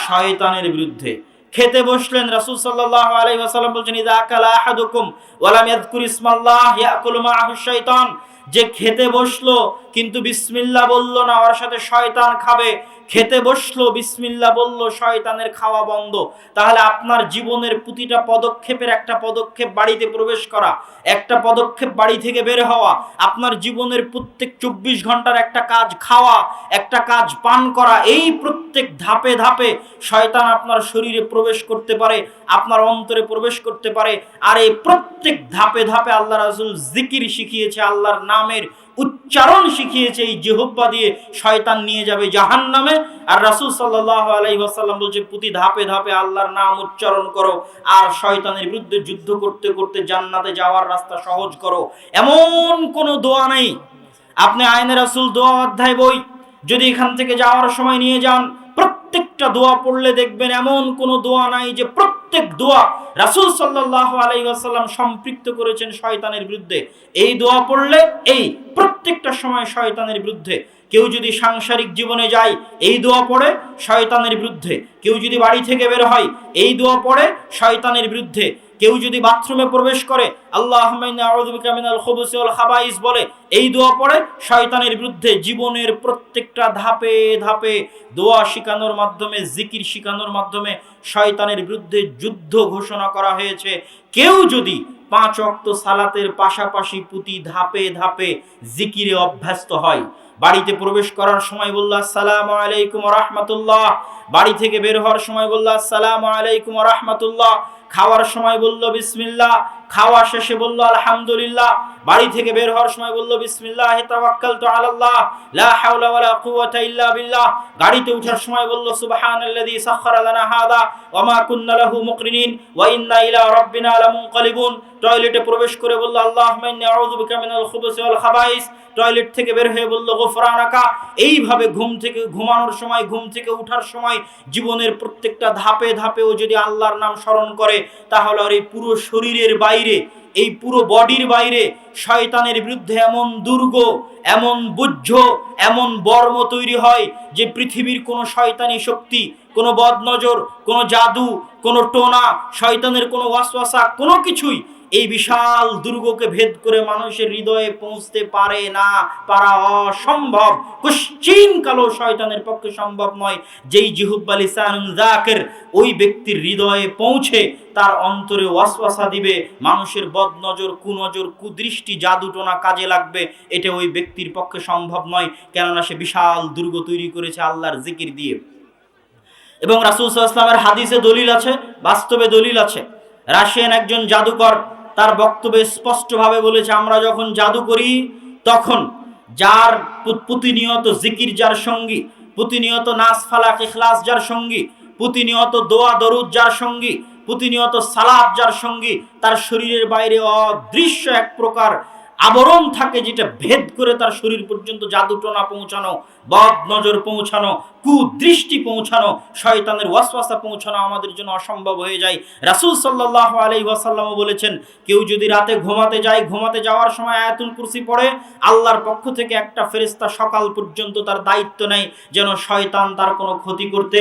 শয়তানের বিরুদ্ধে। খেতে বসলেন, রাসূল সাল্লাল্লাহু আলাইহি ওয়াসাল্লাম বলেন ইযা আকালা আহাদুকুম ওয়া লাম ইয়াযকুর ইসমাল্লাহ ইয়াকুলু মাআহু শাইতান, যে খেতে বসলো কিন্তু বিসমিল্লাহ বলল না, ওর সাথে শয়তান খাবে। খেতে বসলো, বিসমিল্লাহ বলল, শয়তানের খাওয়া বন্ধ। তাহলে আপনার জীবনের প্রতিটা পদক্ষেপের একটা পদক্ষেপ বাড়িতে প্রবেশ করা, একটা পদক্ষেপ বাড়ি থেকে বের হওয়া, আপনার জীবনের প্রত্যেক 24 ঘন্টার একটা কাজ খাওয়া, একটা কাজ পান করা, এই প্রত্যেক ধাপে ধাপে শয়তান আপনার শরীরে প্রবেশ করতে পারে, আপনার অন্তরে প্রবেশ করতে পারে। আর এই প্রত্যেক ধাপে ধাপে আল্লাহ রাসূল জিকির শিখিয়েছে, আল্লাহর নামের উচ্চারণ শিখিয়েছে। এই জিহ্বা দিয়ে শয়তান নিয়ে যাবে জাহান্নামে। আর রাসূল সাল্লাল্লাহু আলাইহি ওয়াসাল্লাম বলছে প্রতি ধাপে ধাপে আল্লাহর নাম উচ্চারণ করো, আর শয়তানের বিরুদ্ধে যুদ্ধ করতে করতে জান্নাতে যাওয়ার রাস্তা সহজ করো। এমন কোনো দোয়া নেই, আপনি আইনে রাসূল দোয়া অধ্যায় বই যদি এখান থেকে যাওয়ার সময় নিয়ে যান, প্রত্যেকটা দোয়া পড়লে দেখবেন এমন কোনো দোয়া নাই যে প্রত্যেক দোয়া রাসূল সাল্লাল্লাহু আলাইহি ওয়াসাল্লাম সম্পৃক্ত করেছেন শয়তানের বিরুদ্ধে। এই দোয়া পড়লে এই প্রত্যেকটা সময় শয়তানের বিরুদ্ধে। কেউ যদি সাংসারিক জীবনে যায়, এই দোয়া পড়ে শয়তানের বিরুদ্ধে। কেউ যদি বাড়ি থেকে বের হয়, এই দোয়া পড়ে শয়তানের বিরুদ্ধে। কেউ যদি বাথরুমে প্রবেশ করে আল্লাহুম্মা ইন্নী আউযু বিকা মিনাল খুবুসি ওয়াল খাবাইস বলে, এই দোয়া পড়ে শয়তানের বিরুদ্ধে। জীবনের প্রত্যেকটা ধাপে ধাপে দোয়া শিখানোর মাধ্যমে, জিকির শিখানোর মাধ্যমে শয়তানের বিরুদ্ধে যুদ্ধ ঘোষণা করা হয়েছে। কেউ যদি 5 ওয়াক্ত সালাতের পাশাপাশি প্রতি ধাপে ধাপে জিকিরে অভ্যস্ত হয়, বাড়িতে প্রবেশ করার সময় বলল আসসালামু আলাইকুম ওয়া রাহমাতুল্লাহ, বাড়ি থেকে বের হওয়ার সময় বলল আসসালামু আলাইকুম ওয়া রাহমাতুল্লাহ, খাওয়ার সময় বলল বিসমিল্লাহ, খাওয়া শেষে বলল আলহামদুলিল্লাহ, বাড়ি থেকে বের হওয়ার সময় বলল বিসমিল্লাহি তাওয়াক্কালতু আলাল্লাহ লা হাওলা ওয়ালা কুওয়াতা ইল্লা বিল্লাহ, গাড়িতে ওঠার সময় বলল সুবহানাল্লাযী সাখখারা লানা হাযা ওয়া মা কুন্না লাহু মুকরিনিন ওয়া ইন্না ইলা রাব্বিনা লামুনকালিবুন, টয়লেটে প্রবেশ করে বলল আল্লাহুম্মা ইন্নী আউযু বিকা মিনাল খুবুসি ওয়াল খাবাইস, টয়লেট থেকে বের হয়ে বলল গফরানাকা। এইভাবে ঘুমানোর সময়, ঘুম থেকে ওঠার সময়, জীবনের প্রত্যেকটা ধাপে ধাপেও যদি আল্লাহর নাম স্মরণ করে, তাহলে আর এই পুরো শরীরের বাইরে, এই পুরো বডির বাইরে শয়তানের বিরুদ্ধে এমন দুর্গ, এমন বুদ্ধ, এমন বর্ম তৈরি হয় যে পৃথিবীর কোনো শয়তানি শক্তি, কোনো বদনজর, কোনো জাদু, কোনো টোনা, শয়তানের কোনো ওয়াসওয়াসা, কোনো কিছুই এই বিশাল দুর্গকে ভেদ করে মানুষের হৃদয়ে পৌঁছতে পারে না, পারা অসম্ভব। কোশ্চিন কালো শয়তানের পক্ষে সম্ভব নয়। যেই জিহ্বা লিসানুন যাকির, ওই ব্যক্তির হৃদয়ে পৌঁছে তার অন্তরে ওয়াসওয়াসা দিবে, মানুষের বদনজর, কুনজর, কুদৃষ্টি, জাদুটোনা কাজে লাগবে। এটা ওই ব্যক্তির পক্ষে সম্ভব নয়, কেননা সে বিশাল দুর্গ তৈরি করেছে আল্লাহর জিকির দিয়ে। এবং রাসূল সাল্লাল্লাহু আলাইহি ওয়াসাল্লামের হাদিসে দলিল আছে, বাস্তবে দলিল আছে। রাশিয়ান একজন জাদুকর তার বক্তব্যে স্পষ্টভাবে বলেছে, আমরা যখন জাদু করি তখন যার প্রতিনিয়ত জিকির যার সঙ্গী, প্রতিনিয়ত নাস ফালাক ইখলাস যার সঙ্গী, প্রতিনিয়ত দোয়া দরুদ যার সঙ্গী, প্রতিনিয়ত সালাত যার সঙ্গী, তার শরীরের বাইরে অদৃশ্য এক প্রকার আবরণ থাকে, যেটা ভেদ করে তার শরীর পর্যন্ত জাদুটোনা পৌঁছানো, বদ নজর পৌঁছানো, কুদৃষ্টি পৌঁছানো, শয়তানের ওয়াসওয়াসা পৌঁছানো আমাদের জন্য অসম্ভব হয়ে যায়। রাসূল সাল্লাল্লাহু আলাইহি ওয়াসাল্লাম বলেছেন, কেউ যদি রাতে ঘুমাতে যায়, ঘুমাতে যাওয়ার সময় আয়াতুল কুরসি পড়ে, আল্লাহর পক্ষ থেকে একটা ফেরেশতা সকাল পর্যন্ত তার দায়িত্ব নেয় যেন শয়তান তার কোনো ক্ষতি করতে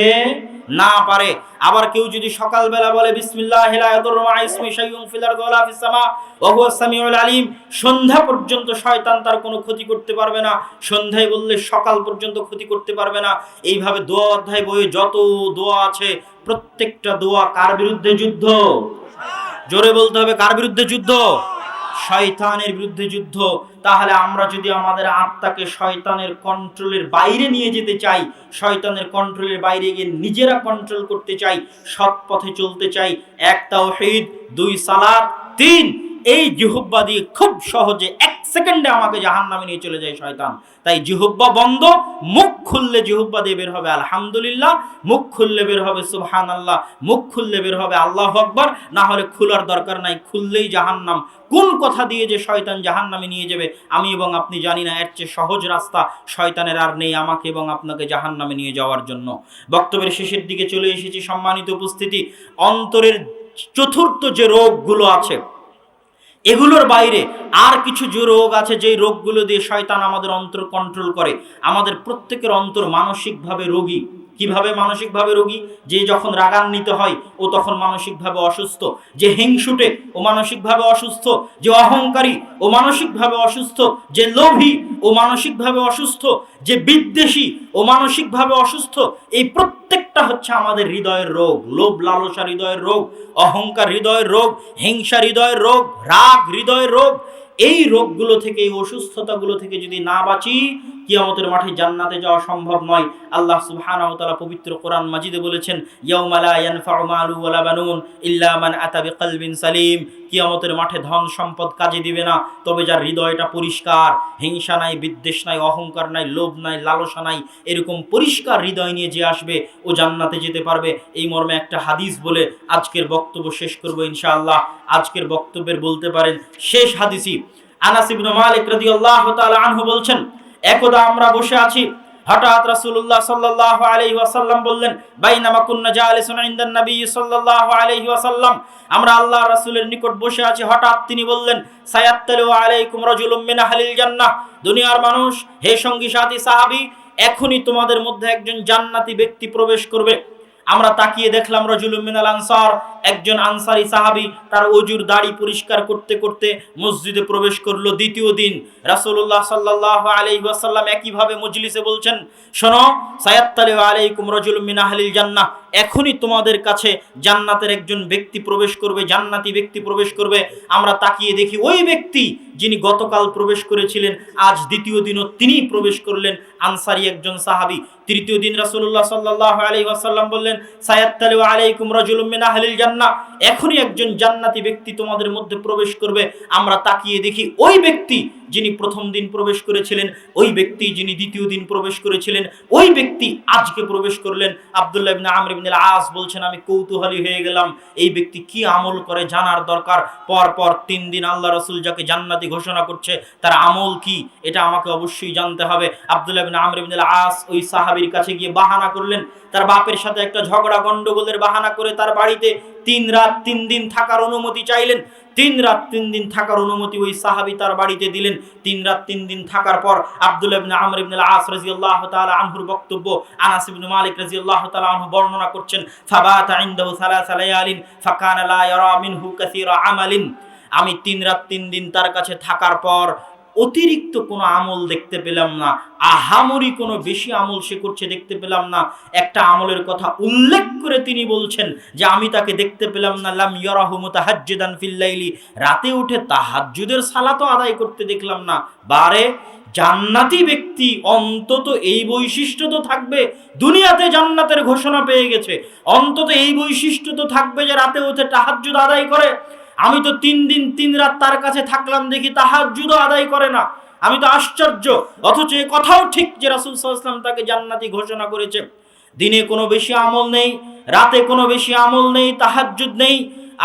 না পারে। আবার কেউ যদি সকালবেলা বলে বিসমিল্লাহি লা ইয়াদুররু মা ইসমি শাইউন ফিল আরদি ওয়ালা ফিস সামা ওয়া হুয়াস সামিউল আলিম, সন্ধ্যা পর্যন্ত শয়তান তার কোনো ক্ষতি করতে পারবে না। সন্ধ্যায় বললে সকাল পর্যন্ত ক্ষতি করতে পারবে না। এইভাবে দোয়া অধ্যায় বইয়ে যত দোয়া আছে, প্রত্যেকটা দোয়া কার বিরুদ্ধে যুদ্ধ? জোরে বলতে হবে, কার বিরুদ্ধে যুদ্ধ? শয়তানের বিরুদ্ধে যুদ্ধ। তাহলে আমরা যদি আমাদের আত্মাকে শয়তানের কন্ট্রোলের বাইরে নিয়ে যেতে চাই, শয়তানের কন্ট্রোলের বাইরে গিয়ে নিজেরা কন্ট্রোল করতে চাই, সৎ পথে চলতে চাই, এক তাওহীদ, দুই সালাত, তিন এই জিহ্বা দিয়ে খুব সহজে এক সেকেন্ডে আমাকে জাহান্নামে নিয়ে চলে যায় শয়তান। তাই জিহ্বা বন্ধ, মুখ খুললে জিহ্বা দিয়ে বের হবে আলহামদুলিল্লাহ, মুখ খুললে বের হবে সুবহানাল্লাহ, মুখ খুললে বের হবে আল্লাহু আকবার, না হলে খোলার দরকার নাই, খুললেই জাহান্নাম। কোন কথা দিয়ে যে শয়তান জাহান্নামে নিয়ে যাবে আমি এবং আপনি জানি না। এর চেয়ে সহজ রাস্তা শয়তানের আর নেই আমাকে এবং আপনাকে জাহান্নামে নিয়ে যাওয়ার জন্য। বক্তব্যের শেষের দিকে চলে এসেছি, সম্মানিত উপস্থিতি। অন্তরের চতুর্থ যে রোগগুলো আছে, এগুলোর বাইরে আর কিছু যে রোগ আছে, যেই রোগগুলো দিয়ে শয়তান আমাদের অন্তর কন্ট্রোল করে। আমাদের প্রত্যেকের অন্তর মানসিকভাবে রোগী। কিভাবে মানসিকভাবে রোগী? যে যখন রাগান্বিত হয় ও তখন মানসিকভাবে অসুস্থ, যে হিংসুটে ও মানসিকভাবে অসুস্থ, যে অহংকারী ও মানসিকভাবে অসুস্থ, যে লোভী ও মানসিকভাবে অসুস্থ, যে বিদ্বেষী ও মানসিকভাবে অসুস্থ। এই প্রত্যেকটা হচ্ছে আমাদের হৃদয়ের রোগ। লোভ লালসা হৃদয়ের রোগ, অহংকার হৃদয়ের রোগ, হিংসা হৃদয়ের রোগ, রাগ হৃদয়ের রোগ। এই রোগগুলো থেকে, এই অসুস্থতাগুলো থেকে যদি না বাঁচি, কিয়ামতের মাঠে জান্নাতে যাওয়া সম্ভব নয়। আল্লাহ সুবহানাহু ওয়া তাআলা পবিত্র কোরআন মাজিদে বলেছেন, ইয়াউমা লা ইয়ানফাউ মালু ওয়ালা বানুন ইল্লা মান আতা বিকলবিন সালিম। কিয়ামতের মাঠে ধন সম্পদ কাজে দিবে না, তবে যার হৃদয়টা পরিষ্কার, হিংসা নাই, বিদ্বেষ নাই, অহংকার নাই, লোভ নাই, লালসা নাই, এরকম পরিষ্কার হৃদয় নিয়ে যে আসবে ও জান্নাতে যেতে পারবে। এই মর্মে একটা হাদিস বলে আজকের বক্তব্য শেষ করব ইনশাআল্লাহ। আজকের বক্তব্যের বলতে পারেন শেষ হাদিসই। আনাস ইবনে মালিক রাদিয়াল্লাহু তাআলা আনহু বলছেন, একদা আমরা বসে আছি, হঠাৎ রাসূলুল্লাহ সাল্লাল্লাহু আলাইহি ওয়াসাল্লাম বললেন, বাইনামা কুন্না জালিসুন ইনদান নবী সাল্লাল্লাহু আলাইহি ওয়াসাল্লাম, আমরা আল্লাহর রাসূলের নিকট বসে আছি, হঠাৎ তিনি বললেন, সায়াত্তালু আলাইকুম রাজুলুম মিন আহলিল জান্নাহ, দুনিয়ার মানুষ, হে সঙ্গী সাথী সাহাবী, এখনই তোমাদের মধ্যে একজন জান্নাতি ব্যক্তি প্রবেশ করবে। আমরা তাকিয়ে দেখলাম, রাজুলুম মিনাল আনসার, একজন আনসারী সাহাবী, তার ওযুর দাড়ি পরিষ্কার করতে করতে মসজিদে প্রবেশ করলো। দ্বিতীয় দিন রাসূলুল্লাহ সাল্লাল্লাহু আলাইহি ওয়াসাল্লাম একইভাবে মজলিসে বলছেন, শোনো, সায়াত্তালু আলাইকুম রাজুলুম মিন আহলিল জান্নাহ, এখনই তোমাদের কাছে জান্নাতের একজন ব্যক্তি প্রবেশ করবে, জান্নাতি ব্যক্তি প্রবেশ করবে। আমরা তাকিয়ে দেখি ওই ব্যক্তি যিনি গতকাল প্রবেশ করেছিলেন, আজ দ্বিতীয় দিনও তিনি প্রবেশ করলেন, আনসারী একজন সাহাবী। তৃতীয় দিন রাসূলুল্লাহ সাল্লাল্লাহু আলাইহি ওয়াসাল্লাম বললেন, সায়াত্তালু আলাইকুম রাজুলুম মিন আহলিল জান্নাহ, এখনই একজন জান্নাতি ব্যক্তি তোমাদের মধ্যে প্রবেশ করবে। আমরা তাকিয়ে দেখি ওই ব্যক্তি যিনি প্রথম দিন প্রবেশ করেছিলেন, ওই ব্যক্তি যিনি দ্বিতীয় দিন প্রবেশ করেছিলেন, ওই ব্যক্তি আজকে প্রবেশ করলেন। আব্দুল্লাহ ইবনে আমর ইবনে আল-আস বলছেন, আমি কৌতূহলী হয়ে গেলাম, এই ব্যক্তি কি আমল করে জানার দরকার। পর 3 দিন আল্লাহ রাসূল যাকে জান্নাতি ঘোষণা করছে, তার আমল কি, এটা আমাকে অবশ্যই জানতে হবে। আব্দুল্লাহ ইবনে আমর ইবনে আল-আস ওই সাহাবীর কাছে গিয়ে বাহানা করলেন, তার বাপের সাথে একটা ঝগড়া গন্ডগোলের বাহানা করে তার বাড়িতে 3 রাত 3 দিন থাকার অনুমতি চাইলেন। 3 রাত 3 দিন থাকার অনুমতি ওই সাহাবী তার বাড়িতে দিলেন। 3 রাত 3 দিন থাকার পর আব্দুল্লাহ ইবনে আমর ইবনে আল-আস রাদিয়াল্লাহু তাআলা আনহুর বক্তব্য আনাস ইবনে মালিক রাদিয়াল্লাহু তাআলা আনহু বর্ণনা করছেন, ফাবাতা ইনদাহু সালাসা লায়ালিন ফাকানা লা ইয়ারা মিনহু কাসীরা আমালিন। আমি 3 রাত 3 দিন তার কাছে থাকার পর অতিরিক্ত কোনো আমল দেখতে পেলাম না, আহামরি কোনো বেশি আমল সে করছে দেখতে পেলাম না। একটা আমলের কথা উল্লেখ করে তিনি বলছেন যে আমি তাকে দেখতে পেলাম না, লাম ইয়ারাহু মুতাহাজ্জিদান ফিল লাইলি, রাতে উঠে তাহাজ্জুদের সালাতও আদায় করতে দেখলাম না। বারে জান্নাতি ব্যক্তি অন্তত এই বৈশিষ্ট্য তো থাকবে, দুনিয়াতে জান্নাতের ঘোষণা পেয়ে গেছে, অন্তত এই বৈশিষ্ট্য তো থাকবে যে রাতে উঠে তাহাজ্জুদ আদায় করে। আমি তো 3 দিন 3 রাত তার কাছে থাকলাম, দেখি তাহাজ্জুদ আদায় করে না। আমি তো আশ্চর্য। অথচ এই কথাও ঠিক যে রাসূল সাল্লাল্লাহু আলাইহি ওয়াসাল্লাম তাকে জান্নাতি ঘোষণা করেছে। দিনে কোনো বেশি আমল নেই, রাতে কোনো বেশি আমল নেই, তাহাজ্জুদ নেই।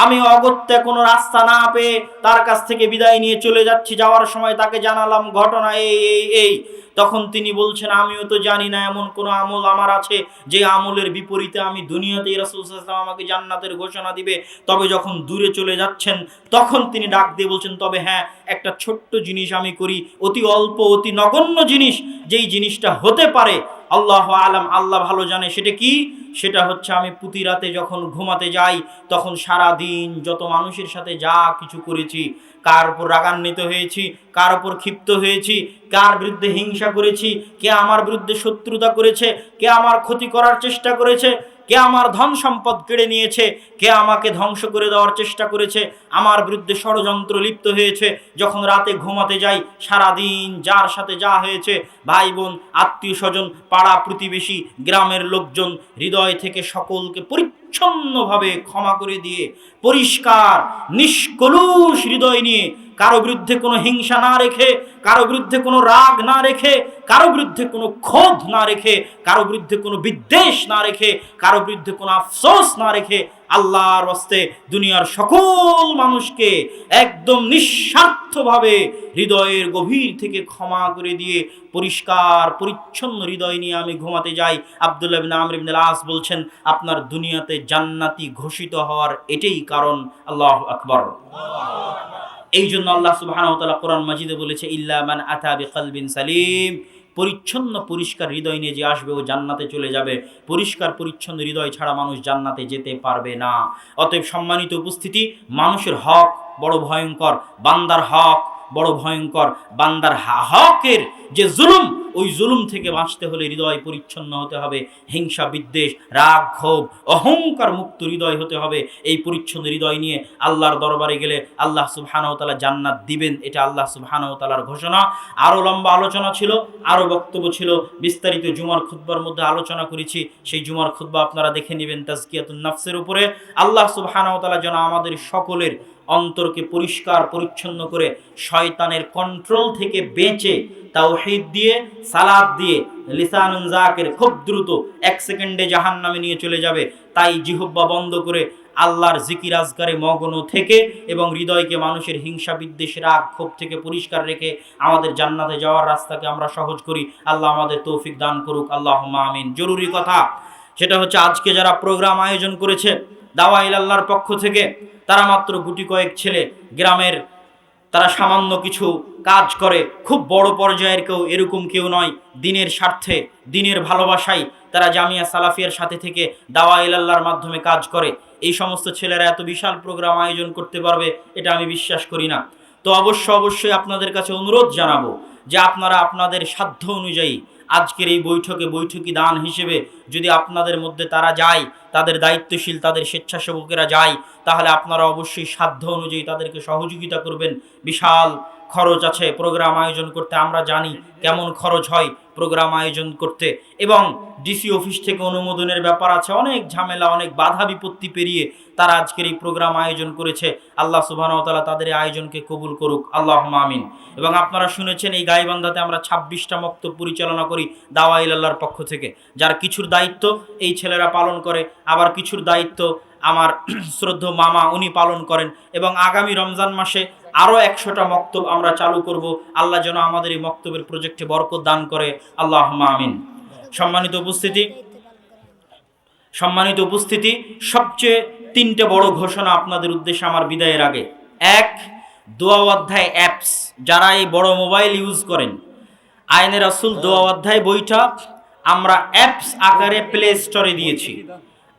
আমি অগত্যা কোনো রাস্তা না পেয়ে তার কাছ থেকে বিদায় নিয়ে চলে যাচ্ছি। যাওয়ার সময় তাকে জানালাম ঘটনা এই। তখন তিনি বলছেন, আমিও তো জানি না এমন কোনো আমল আমার আছে যে আমলের বিপরীতে আমি দুনিয়াতেই রাসূল সাল্লাল্লাহু আলাইহি ওয়াসাল্লাম আমাকে জান্নাতের ঘোষণা দিবে। তবে যখন দূরে চলে যাচ্ছেন তখন তিনি ডাক দিয়ে বলছেন, তবে হ্যাঁ, একটা ছোট্ট জিনিস আমি করি, অতি অল্প, অতি নগণ্য জিনিস, যেই জিনিসটা হতে পারে আল্লাহু আলাম, আল্লাহ ভালো জানে সেটা কি। সেটা হচ্ছে আমি প্রতি রাতে যখন ঘুমাতে যাই তখন সারা দিন যত মানুষের সাথে যা কিছু করেছি, কার উপর রাগান্বিত হয়েছি, কার উপর ক্ষিপ্ত হয়েছি, কার বিরুদ্ধে হিংসা করেছি, কে আমার বিরুদ্ধে শত্রুতা করেছে, কে আমার ক্ষতি করার চেষ্টা করেছে, কে আমার ধন সম্পদ কেড়ে নিয়েছে, কে আমাকে ধ্বংস করে দেওয়ার চেষ্টা করেছে, আমার বিরুদ্ধে ষড়যন্ত্র লিপ্ত হয়েছে। যখন রাতে ঘুমাতে যাই, সারাদিন যার সাথে যা হয়েছে, ভাই বোন, আত্মীয় স্বজন, পাড়া প্রতিবেশী, গ্রামের লোকজন, হৃদয় থেকে সকলকে পরিচ্ছন্নভাবে ক্ষমা করে দিয়ে পরিষ্কার নিষ্কলুষ হৃদয় নিয়ে, কারো বিরুদ্ধে কোনো হিংসা না রেখে, কারো বিরুদ্ধে কোনো রাগ না রেখে, কারো বিরুদ্ধে কোনো ক্ষোভ না রেখে, কারো বিরুদ্ধে কোনো বিদ্বেষ না রেখে, কারো বিরুদ্ধে কোনো আফসোস না রেখে আল্লাহর ওয়াস্তে দুনিয়ার সকল মানুষকে একদম নিঃস্বার্থভাবে হৃদয়ের গভীর থেকে ক্ষমা করে দিয়ে পরিষ্কার পরিচ্ছন্ন হৃদয় নিয়ে আমি ঘুমাতে যাই। আব্দুল্লাহ ইবনে আমর ইবনে আল-আস বলছেন, আপনার দুনিয়াতে জান্নাতি ঘোষিত হওয়ার এটাই কারণ। আল্লাহু আকবার। এই জন্য আল্লাহ সুবহানাহু ওয়া তাআলা কোরআন মাজিদে বলেছে, ইল্লা মান আতা বিকলবিন সালিম, পরিচ্ছন্ন পরিষ্কার হৃদয় নিয়ে যে আসবে ও জান্নাতে চলে যাবে। পরিষ্কার পরিচ্ছন্ন হৃদয় ছাড়া মানুষ জান্নাতে যেতে পারবে না। অতএব সম্মানিত উপস্থিতি, মানুষের হক বড় ভয়ঙ্কর, বান্দার হক বড় ভয়ঙ্কর। বান্দার হকের যে জুলুম, ওই জুলুম থেকে বাঁচতে হলে হৃদয় পরিচ্ছন্ন হতে হবে। হিংসা, বিদ্বেষ, রাগ, ক্ষোভ, অহংকার মুক্ত হৃদয় হতে হবে। এই পরিচ্ছন্ন হৃদয় নিয়ে আল্লাহর দরবারে গেলে আল্লাহ সুবহানাহু ওয়া তাআলা জান্নাত দিবেন, এটা আল্লাহ সুবহানাহু ওয়া তাআলার ঘোষণা। আরও লম্বা আলোচনা ছিল, আরও বক্তব্য ছিল, বিস্তারিত জুমার খুতবার মধ্যে আলোচনা করেছি। সেই জুমার খুতবা আপনারা দেখে নেবেন তাজকিয়াতুন নাফসের উপরে। আল্লাহ সুবহানাহু ওয়া তাআলা যেন আমাদের সকলের অন্তরকে পরিষ্কার পরিচ্ছন্ন করে শয়তানের কন্ট্রোল থেকে বেঁচে তাওহীদ দিয়ে, সালাত দিয়ে, লিসানুন যাকির খুব দ্রুত 1 সেকেন্ডে জাহান্নামে নিয়ে চলে যাবে। তাই জিহ্বা বন্ধ করে আল্লাহর জিকির আজকারে মগ্ন থেকে এবং হৃদয়কে মানুষের হিংসা, বিদ্বেষ, রাগ, ক্ষোভ থেকে পরিষ্কার রেখে আমাদের জান্নাতে যাওয়ার রাস্তাকে আমরা সহজ করি। আল্লাহ আমাদের তৌফিক দান করুক, আল্লাহুম্মা আমিন। জরুরি কথা সেটা হচ্ছে, আজকে যারা প্রোগ্রাম আয়োজন করেছে দাওয়া ইলাল্লাহর পক্ষ থেকে, তারা মাত্র গুটি কয়েক ছেলে, গ্রামের, তারা সামান্য কিছু কাজ করে, খুব বড় পর্যায়ের কেউ এরকম কেউ নয়। দিনের স্বার্থে, দিনের ভালোবাসায় তারা জামিয়া সালাফিয়ার সাথে থেকে দাওয়া ইলাল্লাহর মাধ্যমে কাজ করে। এই সমস্ত ছেলেরা এত বিশাল প্রোগ্রাম আয়োজন করতে পারবে এটা আমি বিশ্বাস করি না। তো অবশ্যই আপনাদের কাছে অনুরোধ জানাবো যে আপনারা আপনাদের সাধ্য অনুযায়ী আজকের এই বৈঠকি দান হিসেবে যদি আপনাদের মধ্যে তারা যায়, তাদের দায়িত্বশীল, তাদের স্বেচ্ছাসেবকেরা যায়, তাহলে আপনারা অবশ্যই সাধ্য অনুযায়ী তাদেরকে সহযোগিতা করবেন। বিশাল খরচ আছে প্রোগ্রাম আয়োজন করতে, আমরা জানি কেমন খরচ হয় প্রোগ্রাম আয়োজন করতে, এবং ডিসি অফিস থেকে অনুমোদনের ব্যাপার আছে, অনেক ঝামেলা, অনেক বাধা বিপত্তি পেরিয়ে তারা আজকের এই প্রোগ্রাম আয়োজন করেছে। আল্লাহ সুবহানাহু ওয়া তাআলা তাদের আয়োজনকে কবুল করুক, আল্লাহুম্মা আমিন। এবং আপনারা শুনেছেন এই গাইবান্ধাতে আমরা 26টা মক্তব পরিচালনা করি দাওয়া ইলাল্লাহর পক্ষ থেকে, যার কিছুর দায়িত্ব এই ছেলেরা পালন করে, আবার কিছুর দায়িত্ব আমার শ্রদ্ধেয় মামা উনি পালন করেন। এবং আগামী রমজান মাসে আরও 100টা মক্তব আমরা চালু করব। আল্লাহ যেন আমাদের এই মক্তবের প্রজেক্টে বরকত দান করে, আল্লাহুম্মা আমিন। সম্মানিত উপস্থিতি, সবচেয়ে 3টে বড় ঘোষণা আপনাদের উদ্দেশ্যে আমার বিদায়ের আগে। 1, দোয়া অধ্যায় অ্যাপস, যারা এই বড় মোবাইল ইউজ করেন, আইনে রাসূল দোয়া অধ্যায় বইটা আমরা অ্যাপস আকারে প্লে স্টোরে দিয়েছি।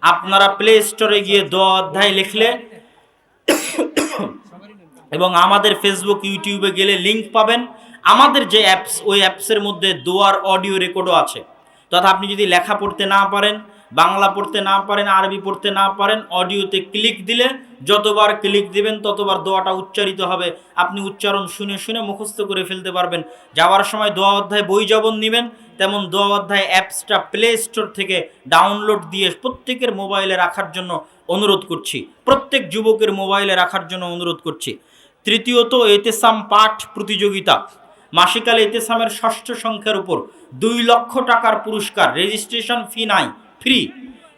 আপনারা প্লে স্টোরে গিয়ে দোয়া অধ্যায় লিখলে এবং আমাদের ফেসবুক, ইউটিউবে গেলে লিংক পাবেন। আমাদের যে অ্যাপস, ওই অ্যাপসের মধ্যে দোয়ার অডিও রেকর্ডও আছে। তথা আপনি যদি লেখা পড়তে না পারেন, বাংলা পড়তে না পারেন, আরবি পড়তে না পারেন, অডিওতে ক্লিক দিলে যতবার ক্লিক দিবেন ততবার দোয়াটা উচ্চারিত হবে। আপনি উচ্চারণ শুনে শুনে মুখস্থ করে ফেলতে পারবেন। যাওয়ার সময় দোয়া অধ্যায় বই যেমন নেবেন, তেমন দোয়া অধ্যায় অ্যাপসটা প্লে স্টোর থেকে ডাউনলোড দিয়ে প্রত্যেকের মোবাইলে রাখার জন্য অনুরোধ করছি, প্রত্যেক যুবকের মোবাইলে রাখার জন্য অনুরোধ করছি। তৃতীয়ত, এতেসাম পাঠ প্রতিযোগিতা, মাসিকাল এতেসামের 6ষ্ঠ সংখ্যার উপর 2 লক্ষ টাকার পুরস্কার। রেজিস্ট্রেশন ফি নাই, ফ্রি,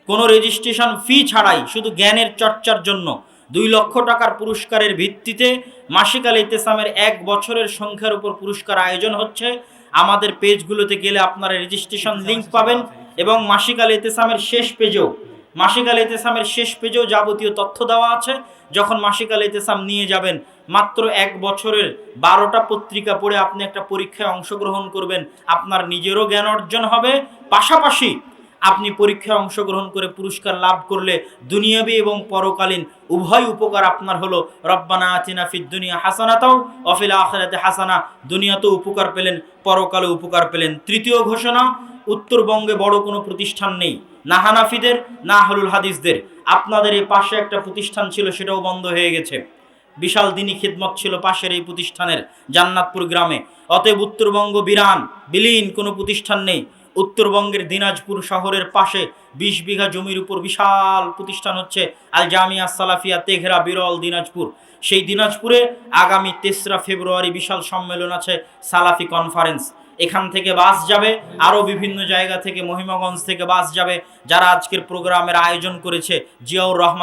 কোনো রেজিস্ট্রেশন ফি ছাড়াই, শুধু জ্ঞানের চর্চার জন্য 2 লক্ষ টাকার পুরস্কারের ভিত্তিতে মাসিকাল ইতেসামের 1 বছরের সংখ্যার উপর পুরস্কার আয়োজন হচ্ছে। আমাদের পেজগুলোতে গেলে আপনারা রেজিস্ট্রেশন লিংক পাবেন এবং মাসিকাল ইতেসামের শেষ পেজেও যাবতীয় তথ্য দেওয়া আছে। যখন মাসিকাল ইতেসাম নিয়ে যাবেন, মাত্র 1 বছরের 12টা পত্রিকা পড়ে আপনি একটা পরীক্ষায় অংশগ্রহণ করবেন, আপনার নিজেরও জ্ঞান অর্জন হবে, পাশাপাশি আপনি পরীক্ষায় অংশগ্রহণ করে পুরস্কার লাভ করলে দুনিয়াবী এবং পরকালীন উভয় উপকার আপনার হলো। রব্বানা আতিনা ফিদ দুনিয়া হাসানাতাও ওয়া ফিল আখিরাতি হাসানা, দুনিয়াতেও উপকার পেলেন, পরকালে উপকার পেলেন। তৃতীয় ঘোষণা, উত্তরবঙ্গে বড় কোনো প্রতিষ্ঠান নেই, না হানাফিদের না আহলুল হাদিসদের। আপনাদের এই পাশে একটা প্রতিষ্ঠান ছিল, সেটাও বন্ধ হয়ে গেছে। বিশাল দিনী খিদমত ছিল পাশের এই প্রতিষ্ঠানের, জান্নাতপুর গ্রামে। অতএব উত্তরবঙ্গ বিলীন, কোনো প্রতিষ্ঠান নেই। উত্তরবঙ্গের দিনাজপুর শহরের পাশে 20 বিঘা জমির উপর বিশাল প্রতিষ্ঠান হচ্ছে আল জামিয়া সালাফিয়া তেঘরা, বিরল, দিনাজপুর। সেই দিনাজপুরে আগামী 3রা ফেব্রুয়ারি বিশাল সম্মেলন আছে, সালাফি কনফারেন্স। এখান থেকে বাস যাবে, আরও বিভিন্ন জায়গা থেকে, মহিমাগঞ্জ থেকে বাস যাবে। যারা আজকের প্রোগ্রামের আয়োজন করেছে, জিয়াউর রহমান